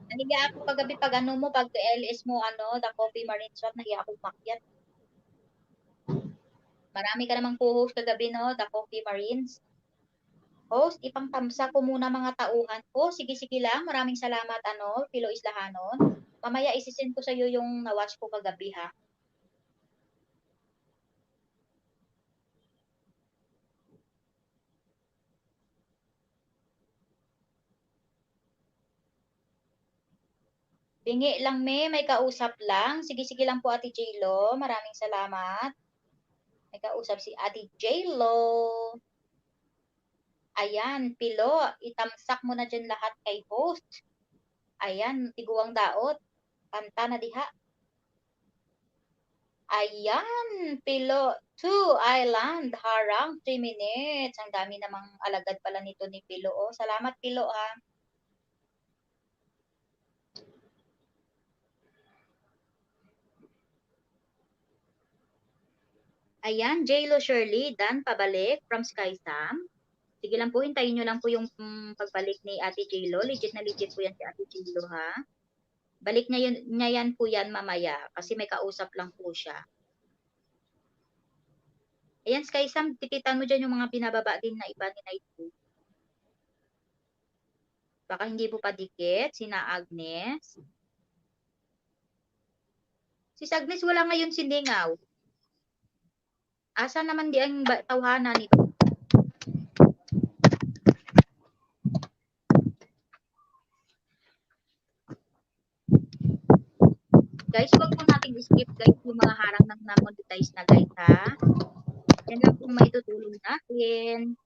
Nahiga ako kagabi pag ano mo, pag LS mo, ano, The Coffee Marinsua, nahiga ako makyat. Marami ka namang co-host kagabi, no? The Coffee Marines. Host, ipangtamsa ko muna mga tauhan ko. Sige lang. Maraming salamat, Pilo Islahanon. Mamaya isisend ko sa iyo yung na-watch ko kagabi, ha? Bingi lang, may kausap lang. Sige lang po, Ate J-Lo. Maraming salamat. May kausap si Ate J-Lo. Ayan, Pilo, itamsak mo na dyan lahat kay host. Ayan, tiguang daot. Kanta na diha. Ayan, Pilo, 2 Island, harang, 3 minutes. Ang dami namang alagad pala nito ni Pilo. Oh, salamat, Pilo, ha. Ayan, J-Lo Shirley, Dan, pabalik from Skysam. Sige lang po, hintayin nyo lang po yung pagbalik ni Ate J-Lo. Legit na legit po yan si Ate J-Lo, ha. Balik niya yan po yan mamaya kasi may kausap lang po siya. Ayan, Skysam, tipitan mo dyan yung mga binababa din na iba ni Night. Baka hindi po padikit, sina Agnes. Si Agnes wala ngayon siningaw. Asa naman di ang tawhana nito? Guys, wag po nating skip guys yung mga harang ng na-monetize na guys, ha? Yan lang po maitutulong natin.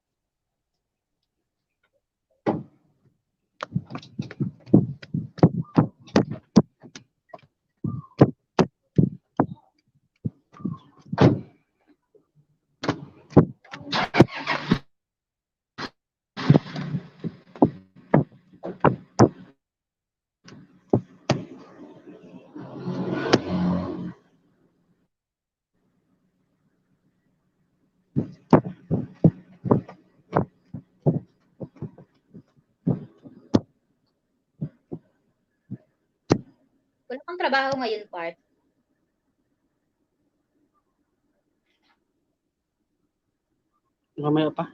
Wala kang trabaho ngayon, Part. Mamaya pa.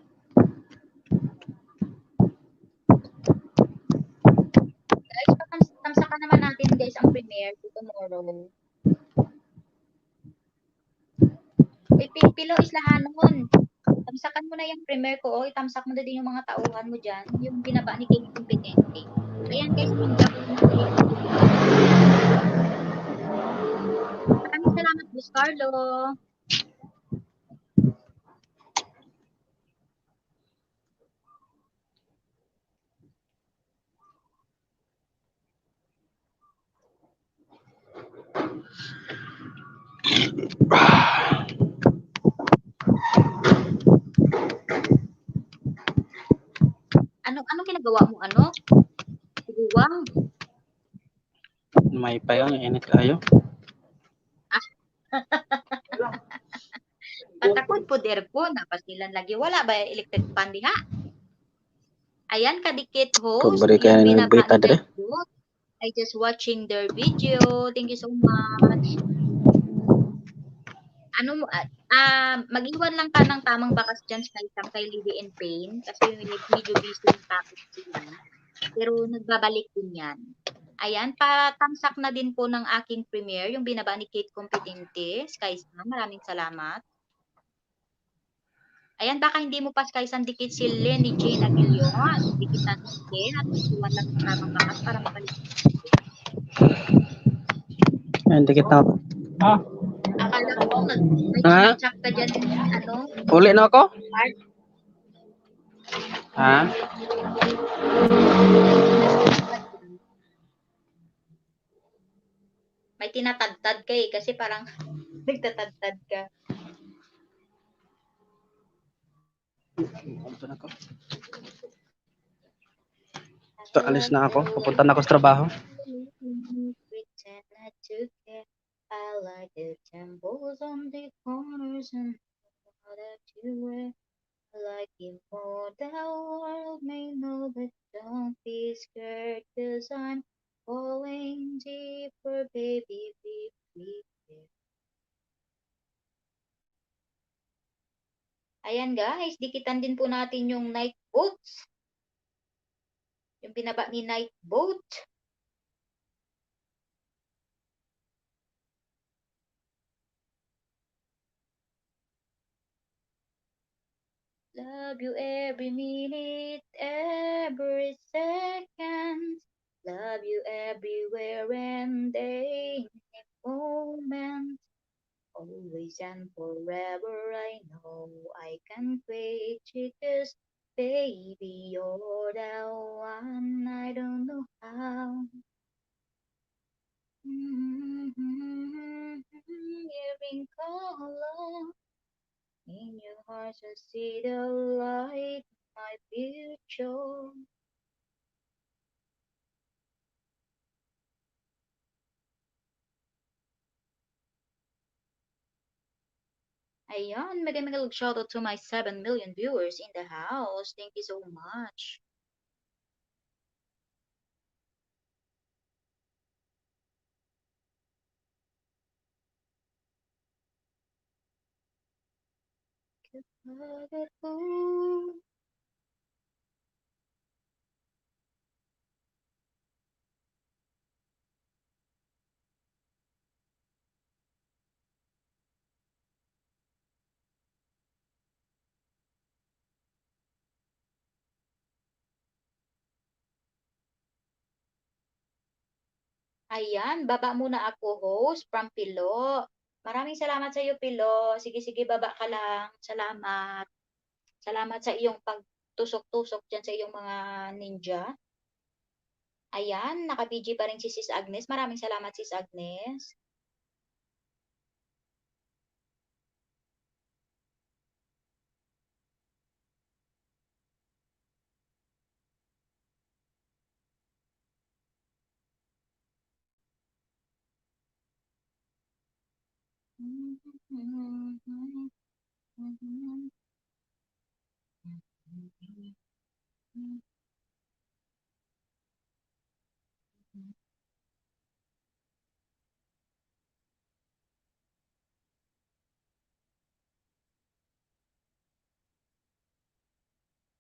Guys, tamsakan naman natin guys ang premiere tomorrow. Pilo Islahanon. Tamsakan mo na yung premiere ko. Itamsak mo na din yung mga tauhan mo dyan. Yung binaba ni King Competente. Ayan guys, pin-drop ko na din. Maraming salamat, Bus Carlo. Anong ginagawa mo, Tiguang. May pa yun, init kayo. Patakod poder po, napasilan lagi. Wala ba electric fan diha? Ayan, kadikit host. Pagbalik kayo ng beta dire. I just watching their video. Thank you so much. Mag-iwan lang ka ng tamang bakas dyan kay Lily and Pain kasi medyo busy yung topic sila. Pero nagbabalik din yan. Ayan, patamsak na din po ng aking premiere, yung binaba ni Kate Competente, Skysam. Maraming salamat. Ayan, baka hindi mo pa Skysam dikit si Lenny Jane Aguilion. Dikit natin din at iwan lang ng tamang bakas para mabalik. Ayan, dikit na. Akala ko, may chat ka dyan, Uli na ako? Ha? May tinatadtad ka kasi parang nagtatadtad ka. Ito, alis na ako. Pupunta na ako sa trabaho. I like the temples on the corners and all that you wear. I like it more. The world may know, but don't be scared, 'cause I'm falling deeper, baby, be prepared. Ayan guys, dikitan din po natin yung night boots. Yung pinaba ni night boot. Love you every minute, every second. Love you everywhere and day, moment. Always and forever, I know I can wait you 'cause baby, you're the one. I don't know how. Giving color in your heart, I see the light, my future. Ayan, mega shoutout to my 7 million viewers in the house. Thank you so much. Ayan, baba muna ako, host from Pilo. Maraming salamat sa iyo, Pilo. Sige, sige, baba ka lang. Salamat. Salamat sa iyong pagtusok-tusok dyan sa iyong mga ninja. Ayan, naka-BG pa rin si Sis Agnes. Maraming salamat, Sis Agnes.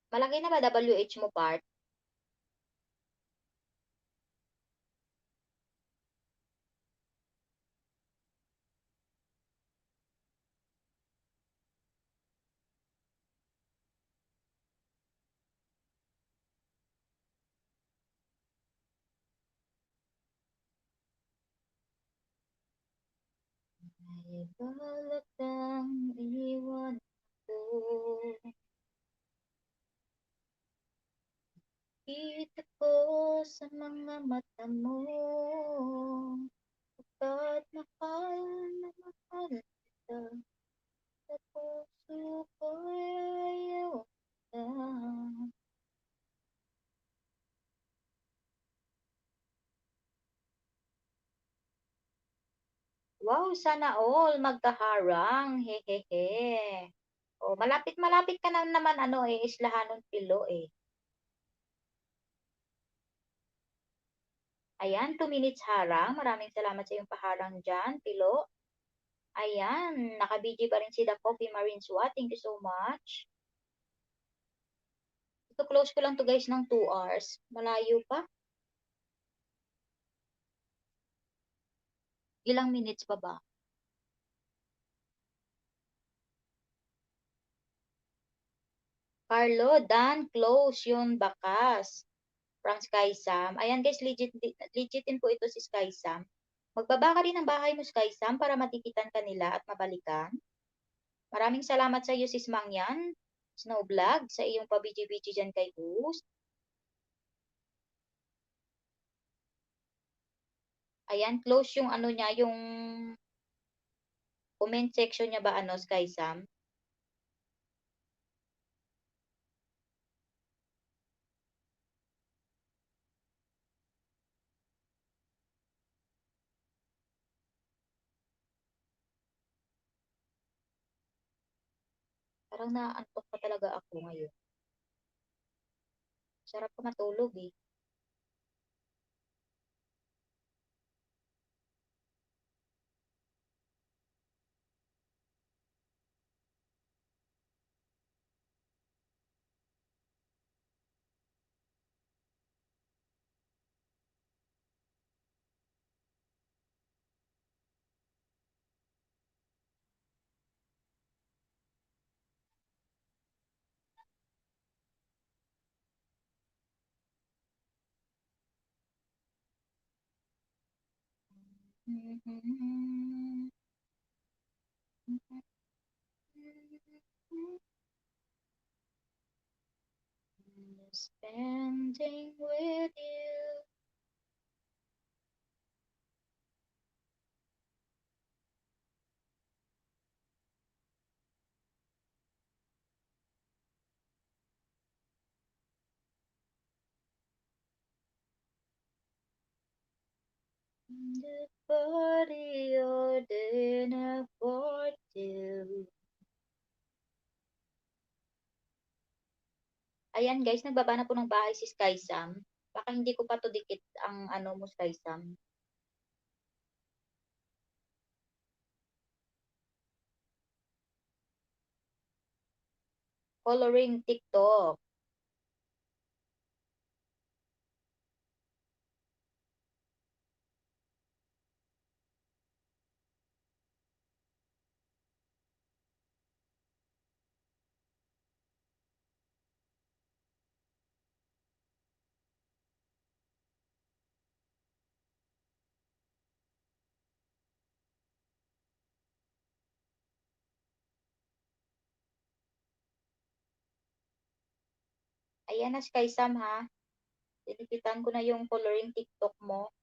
Malaki na ba WH mo, part? Ay balak kang iwan ko. Kita ko sa mga mata mo. Pagkat mahal na mahal kita. Sa puso ko'y ayaw na. Wow, sana all magkaharang. Hehehe. Oh, malapit-malapit ka na naman islahanon Pilo eh. Ayan, 2 minutes harang. Maraming salamat sa iyong paharang dyan, Pilo. Ayan, naka-BG pa rin si The Coffee Marine SWAT. Thank you so much. Ito, close ko lang to guys ng 2 hours. Malayo pa. Ilang minutes pa ba? Carlo, Dan, close yun, bakas. From Sky Sam. Ayan guys, legit din po ito si Sky Sam. Magbaba ka rin ng bahay mo, Sky Sam, para matikitan ka nila at mabalikan. Maraming salamat sa iyo, Sis Mangyan, Snow Vlog, sa iyong pabiji-biji dyan kay host. Ayan, close yung niya, yung comment section niya ba, Sky Sam? Parang naaantok pa talaga ako ngayon. Sarap ko matulog eh. Spending with you. The body or dinner for two. Ayan guys, nagbaba na po ng bahay si Sky Sam. Baka hindi ko pa to dikit ang ano mo, Sky Sam. Coloring TikTok. Ayan na Sky Sam ha. Dinikitan ko na yung coloring TikTok mo.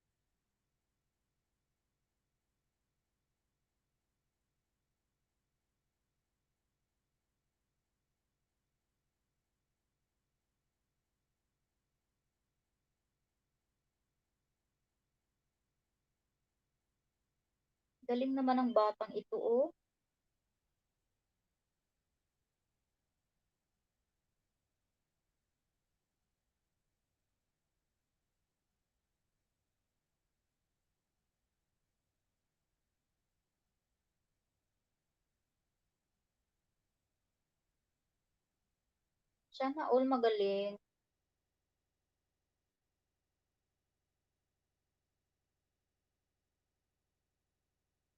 Galing naman ng batang ito oh. Sana all magaling.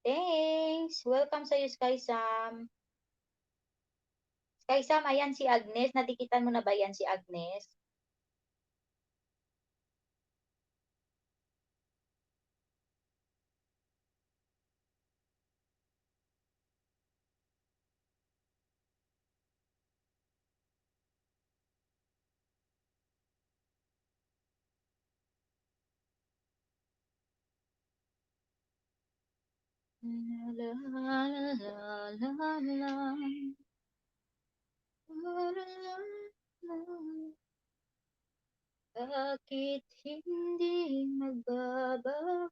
Thanks! Welcome sa'yo, Sky Sam. Sky Sam, ayan si Agnes. Natikitan mo na ba yan si Agnes? La, la, la, la, la. Bakit hindi magbabago?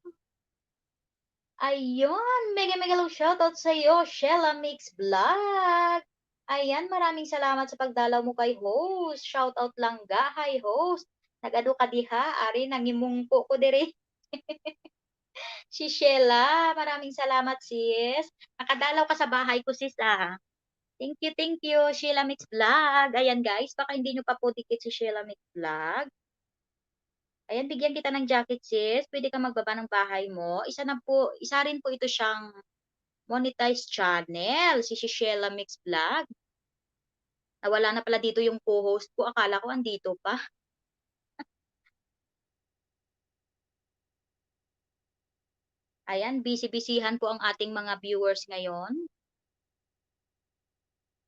Ayun, mega low shoutout sa iyo, Shella Mix Vlog. Ayan, maraming salamat sa pagdalaw mo kay host. Shoutout lang ga, hi host. Nagado ka diha, ari nangimungko ko dire. Si Shella, maraming salamat sis. Nakadalaw ka sa bahay ko sis ah. Thank you, Sheila Mix Vlog. Ayan guys, baka hindi nyo pa po dikit si Sheila Mix Vlog. Ayan, bigyan kita ng jacket sis. Pwede ka magbaba ng bahay mo. Isa rin po ito siyang monetized channel, si Sheila Mix Vlog. Nawala na pala dito yung co-host ko. Akala ko andito pa. Ayan, busy-busyhan po ang ating mga viewers ngayon.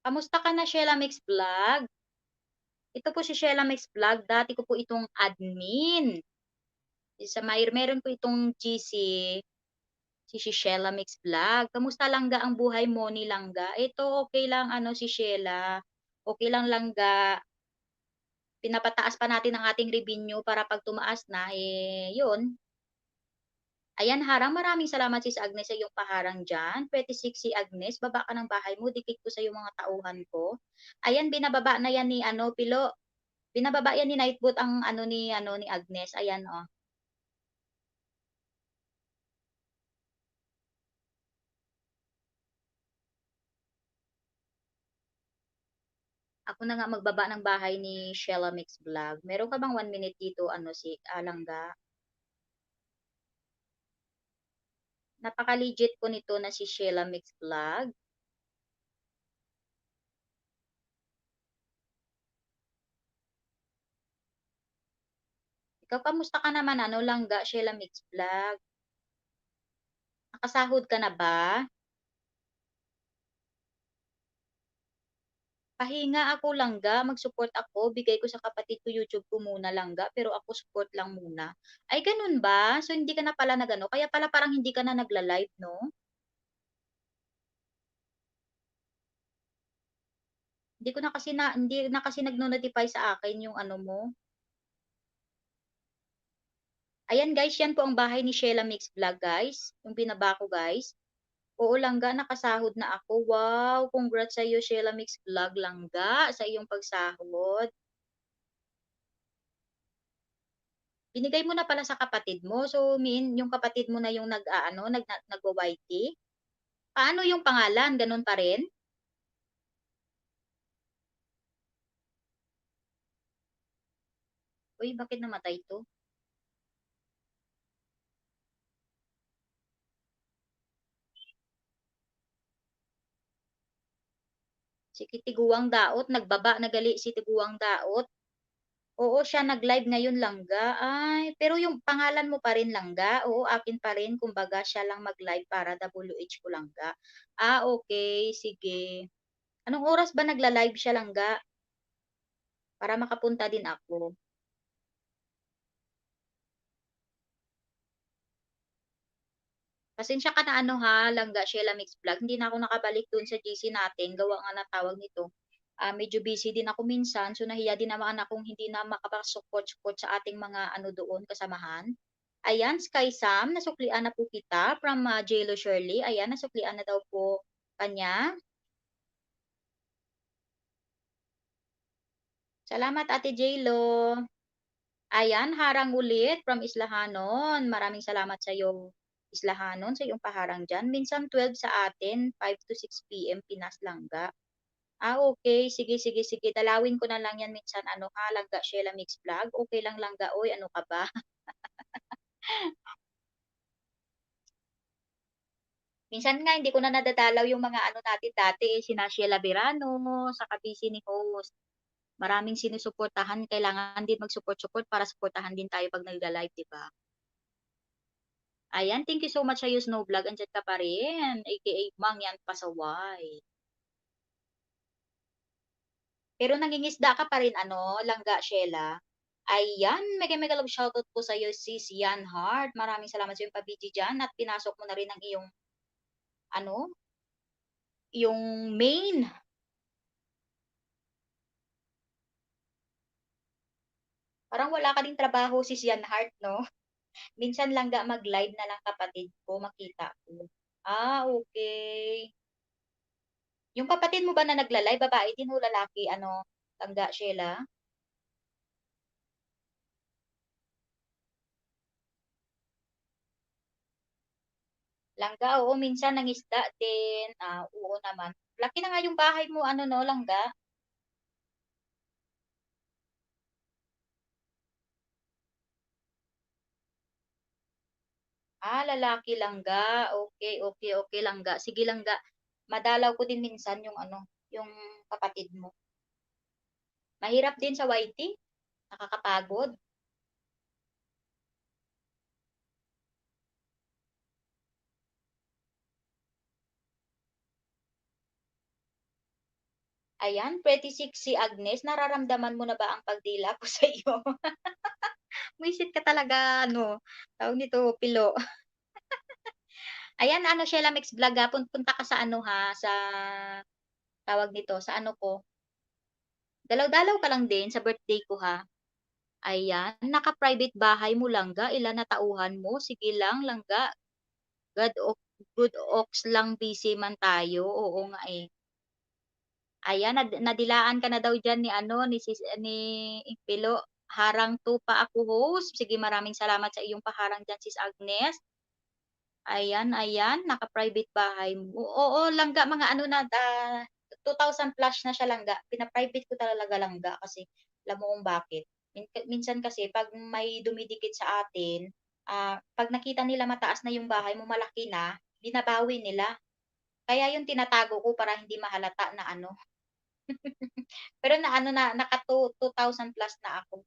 Kamusta ka na, Sheila Mix Vlog? Ito po si Sheila Mix Vlog. Dati ko po itong admin. Meron po itong GC, si Sheila Mix Vlog. Kamusta langga ang buhay mo ni Langga? Ito okay lang ano si Sheila. Okay lang Langga. Pinapataas pa natin ang ating revenue para pag tumaas na, yun. Ayan, harang. Maraming salamat sis Agnes sa iyong paharang dyan. 26 si Agnes. Baba ka ng bahay mo. Dikit ko sa iyong mga tauhan ko. Ayan, binababa na yan ni Pilo. Binababa yan ni Nightbot ang ni Agnes. Ayan, oh. Ako na nga magbaba ng bahay ni Sheila Mix Vlog. Meron ka bang 1 minute dito, si Alangga? Napaka-legit po nito na si Sheila Mix Vlog. Ikaw, kamusta ka naman, Langga, Sheila Mix Vlog? Nakasahod ka na ba? Pahinga ako langga, mag-support ako, bigay ko sa kapatid ko YouTube ko muna langga, pero ako support lang muna. Ay ganun ba? So hindi ka na pala nag-ano, kaya pala parang hindi ka na nagla-live, no? Hindi na kasi nagno-notify sa akin yung ano mo. Ayan guys, yan po ang bahay ni Sheila Mix Vlog guys, yung binaba ko guys. Oo langga, nakasahod na ako. Wow, congrats sa iyo Sheila Mix Vlog langga sa iyong pagsahod. Binigay mo na pala sa kapatid mo. So, yung kapatid mo na yung nagwa-YT. Paano yung pangalan? Ganun pa rin? Uy, bakit namatay to? Si Tiguang Daot, nagbaba na gali si Tiguang Daot. Oo, siya nag-live ngayon langga. Ay, pero yung pangalan mo pa rin langga. Oo, akin pa rin. Kumbaga, siya lang mag-live para WH ko langga. Ah, okay. Sige. Anong oras ba nagla-live siya langga? Para makapunta din ako. Pasensya ka na ano ha, langga Sheila Mix Vlog. Hindi na ako nakabalik dun sa GC natin. Gawa nga na tawag nito. Medyo busy din ako minsan. So nahiya din naman akong hindi na makapag-support sa ating mga ano doon, kasamahan. Ayan, Sky Sam, nasuklian na po kita from J.Lo Shirley. Ayan, nasuklian na daw po kanya. Salamat Ate J.Lo. Ayan, harang ulit from Islahanon. Maraming salamat sa iyo, Islahanon, sa iyong paharang dyan. Minsan 12 sa atin, 5 to 6 p.m. Pinas Langga. Okay. Sige, sige, sige. Dalawin ko na lang yan minsan. Ano ha, Langga Sheila Mix Vlog. Okay lang Langga. Oy, ano ka ba? Minsan nga, hindi ko na nadadalaw yung mga ano natin dati. Sina Sheila Birano, sa kabisi ni host. Maraming sinusuportahan. Kailangan din mag-support-support para supportahan din tayo pag nagda-live, di ba? Ayan, thank you so much sa iyo, Snow Vlog. Andiyan ka pa rin, aka Mang Yan Pasaway. Pero nangingisda ka pa rin, ano, Langga Sheila. Ayan, mega love shoutout po sa iyo, sis Yan Heart. Maraming salamat sa iyong pabidyo dyan at pinasok mo na rin ang iyong, ano, yung main. Parang wala ka ding trabaho, sis Yan Heart, no? Minsan Langga mag-live na lang kapatid ko, makita ko. Okay. Yung kapatid mo ba na nagla-live, babae din o lalaki, ano, Langga Sheila? Langga, oo, minsan nangisda din. Oo naman. Laki na nga yung bahay mo, ano no, Langga? Lalaki Langga. Okay, okay, okay, Langga. Sige, Langga. Madalaw ko din minsan yung ano, yung kapatid mo. Mahirap din sa YT. Nakakapagod. Ayan, pretty sexy Agnes. Nararamdaman mo na ba ang pagdila ko sa iyo? Wisit ka talaga, ano, tawag nito, pilo. Ayan, ano, Sheila Mix Vlog, punta ka sa ano ha, sa tawag nito, sa ano ko. Dalaw-dalaw ka lang din sa birthday ko ha. Ayan, naka-private bahay mo Langga, ilan na tauhan mo? Sige lang Langga. Good ox lang busy man tayo. Oo nga eh. Ayan, nadilaan ka na daw diyan ni ano ni Pilo. Harang to pa ako host. Sige, maraming salamat sa iyong paharang diyan sis Agnes. Ayan, ayan, naka-private bahay mo. Oo, Langga, mga ano na, 2,000 plus na siya Langga. Pina-private ko talaga Langga kasi alam mo kung bakit. Minsan kasi pag may dumidikit sa atin, pag nakita nila mataas na yung bahay mo, malaki na, binabawi nila. Kaya yung tinatago ko para hindi mahalata na ano. Pero na ano na, naka 2,000 plus na ako.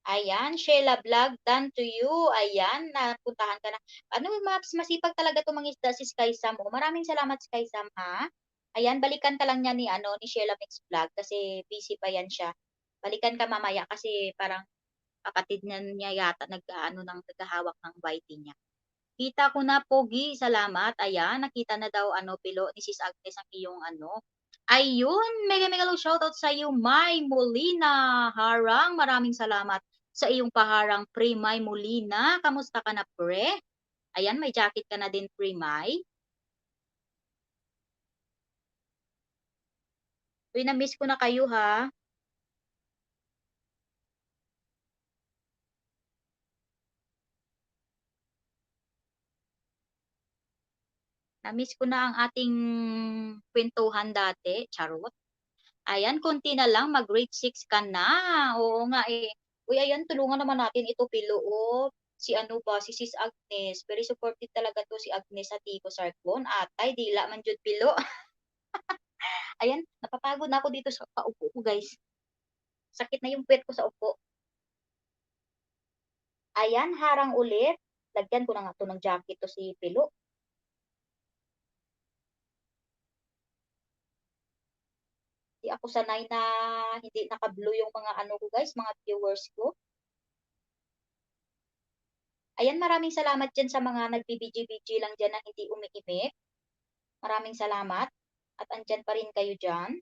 Ayan, Sheila Vlog, done to you. Ayan, napuntahan ka na. Ano, masipag talaga itong mga isda si Sky Sam. Oh. Maraming salamat, Sky Sam, ha? Ayan, balikan ka lang niya ni, ni Sheila Mix Vlog kasi busy pa yan siya. Balikan ka mamaya kasi parang kapatid niya yata naghahawak ng YT niya. Kita ko na, Pogi. Salamat. Ayan, nakita na daw, Pilo, ni Sis Agnes ang iyong, Ayun, mega love shoutout sa iyo, Mai Molina. Harang, maraming salamat sa iyong paharang, Pre Mai Molina. Kamusta ka na, Pre? Ayan, may jacket ka na din, Pre Mai. Uy, na-miss ko na kayo, ha? Na-miss ko na ang ating kwentuhan dati. Charot. Ayan, konti na lang, mag-grade 6 ka na. Oo nga eh. Uy, ayan, tulungan naman natin ito, Pilo. Oh. Si si Sis Agnes. Very supportive talaga to si Agnes sa Tico Sarcon. Atay, dila man jud, Pilo. Ayan, napapagod na ako dito sa paupo ko, guys. Sakit na yung puwet ko sa upo. Ayan, harang ulit. Lagyan ko na nga to ng jacket to si Pilo. Di ako sanay na hindi naka-blue yung mga ko, guys, mga viewers ko. Ayan, maraming salamat dyan sa mga nagbibidyo-video lang dyan na hindi umiimik. Maraming salamat. At andyan pa rin kayo dyan.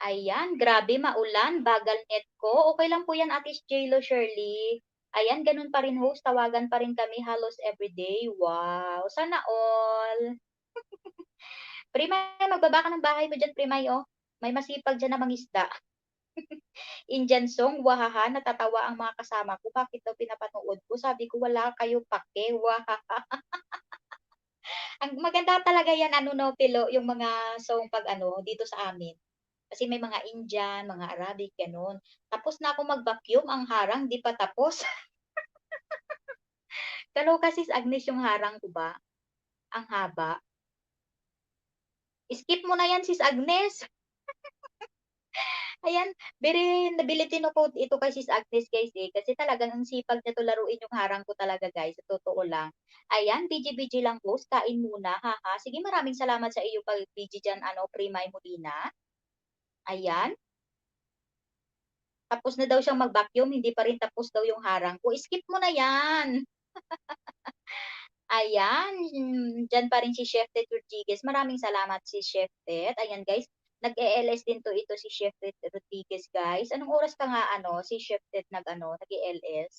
Ayan, grabe maulan, bagal net ko. Okay lang po yan, Ate J.Lo Shirley. Ayan, ganun pa rin host, tawagan pa rin kami halos everyday. Wow, sana all. Primay, magbaba ka ng bahay mo dyan, Primay, oh. May masipag dyan na mangisda. Indian song, wahaha, natatawa ang mga kasama ko. Bakit daw pinapanood ko? Sabi ko, wala kayo pake, wahaha. Ang maganda talaga yan, Pilo, yung mga song pag dito sa amin. Kasi may mga Indian, mga Arabic, ganun. Tapos na ako mag-vacuum, ang harang, di pa tapos. Kaloka sis Agnes yung harang ko ba? Ang haba. Skip mo na yan, sis Agnes. Ayan, nabilitin ako ito kay sis Agnes, guys, eh. Kasi talagang ang sipag niya to laruin yung harang ko talaga, guys. Sa totoo lang. Ayan, BG-BG lang, host. Kain muna, haha. Sige, maraming salamat sa iyo pag-BG dyan, Primay Molina. Ayan. Tapos na daw siyang mag-vacuum, hindi pa rin tapos daw yung harang ko. Skip mo na yan. Ayan, dyan pa rin si Chef Ted Rodriguez. Maraming salamat si Chef Ted. Ayan guys, nag-ELS din ito si Chef Ted Rodriguez, guys. Anong oras ka nga si Chef Ted nag-ELS?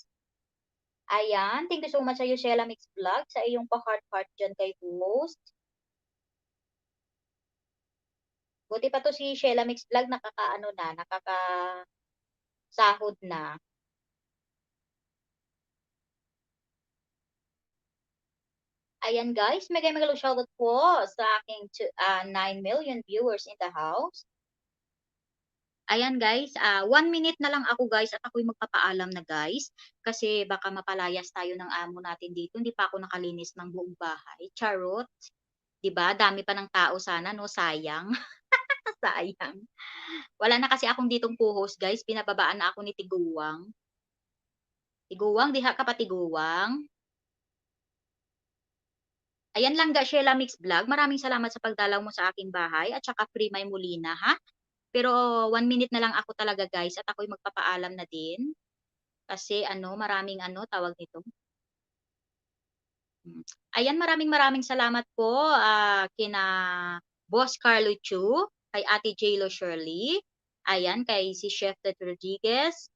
Ayan, thank you so much sa iyo, Sheila Mix Vlog, sa iyong pa-heart-heart dyan kay host. Buti pa to si Sheila Mix Vlog, nakaka-sahod na. Ayan guys, mega shoutout po sa aking 9 million viewers in the house. Ayan guys, 1 minute na lang ako guys at ako'y magpapaalam na guys. Kasi baka mapalayas tayo ng amo natin dito. Hindi pa ako nakalinis ng buong bahay. Charot. 'Di ba? Dami pa ng tao sana, no? Sayang. Sayang. Wala na kasi akong ditong co-host guys. Pinababaan na ako ni Tiguwang. Tiguwang, diha ka pa Tiguwang. Ayan lang ga Sheila Mix Vlog. Maraming salamat sa pagdalaw mo sa aking bahay at saka Primay Molina, ha? Pero 1 minute na lang ako talaga guys at ako'y magpapaalam na din. Kasi maraming tawag nito. Ayan, maraming salamat po kina Boss Carlo Chu, kay Ate J.Lo Shirley, ayan, kay si Chef Ted Rodriguez,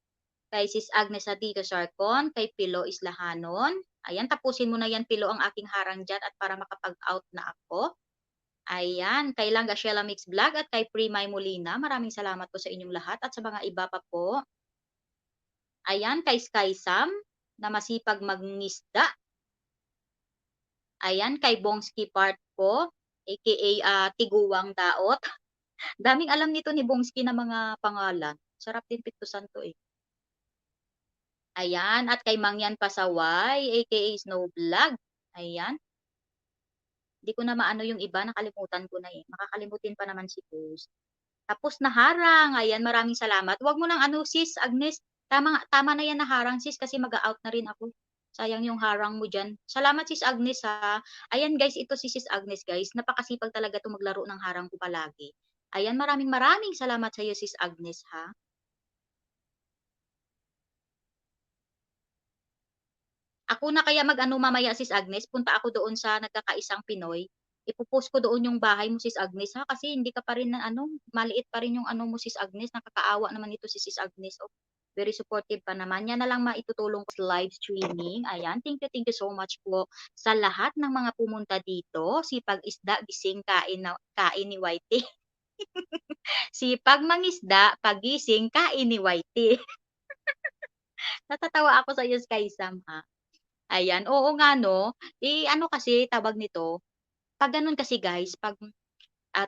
kay Sis Agnes Adito Sarcon, kay Pilo Islahanon. Ayan, tapusin mo na yan, Pilo, ang aking harang dyan at para makapag-out na ako. Ayan, kay Langga Sheila Mix Vlog at kay Primay Molina. Maraming salamat po sa inyong lahat at sa mga iba pa po. Ayan, kay Sky Sam na masipag mangisda. Ayan, kay Bongski Part po, aka Tiguwang Daot. Daming alam nito ni Bongski na mga pangalan. Sarap din pitusan to eh. Ayan, at kay Mangyan Pasaway, aka Snow Vlog. Ayan. Hindi ko na maano yung iba, nakalimutan ko na eh. Makakalimutin pa naman si host. Tapos naharang. Ayan, maraming salamat. Huwag mo nang ano, sis Agnes. Tama na yan naharang, sis, kasi mag-out na rin ako. Sayang yung harang mo dyan. Salamat, sis Agnes, ha. Ayan, guys, ito si sis Agnes, guys. Napakasipag talaga ito maglaro ng harang ko palagi. Ayan, maraming salamat sa iyo, sis Agnes, ha. Ako na kaya mag-ano mamaya, sis Agnes, punta ako doon sa Nagkakaisang Pinoy. Ipo-post ko doon yung bahay mo, sis Agnes, ha, kasi hindi ka pa rin na ano, maliit pa rin yung ano mo, sis Agnes. Nakakaawa naman ito si sis Agnes. Oh, very supportive pa naman. Yan na lang maitutulong ko sa live streaming. Ayan, thank you so much po sa lahat ng mga pumunta dito. Sipag isda, gising, kain ni Whitey. Sipag mangisda, pagising, kain ni Whitey. Natatawa ako sa iyo, Sky Sam, ha. Ayan, oo nga 'no. Eh, ano kasi tawag nito, 'pag gano'n kasi guys, 'pag,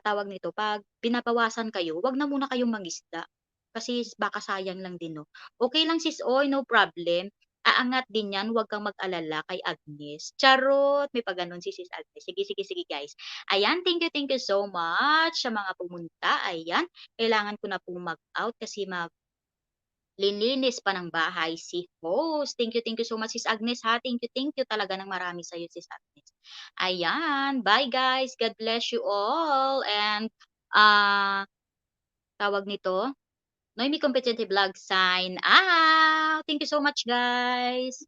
tawag nito, 'pag binabawasan kayo, 'wag na muna kayong mangisda. Kasi baka sayang lang din 'no. Okey lang sis Oy, no problem. Aangat din 'yan, 'wag kang mag-alala kay Agnes. Charot! May pa-gano'n si sis Agnes. Sige guys. Ayan, thank you so much sa mga pumunta, ayan. Kailangan ko na pong mag-out kasi lininis pa ng bahay si host. Thank you so much, sis Agnes, ha. Thank you talaga ng marami sa'yo, sis Agnes. Ayan. Bye, guys. God bless you all. And, tawag nito, Noemi Competente Vlog sign out. Thank you so much, guys.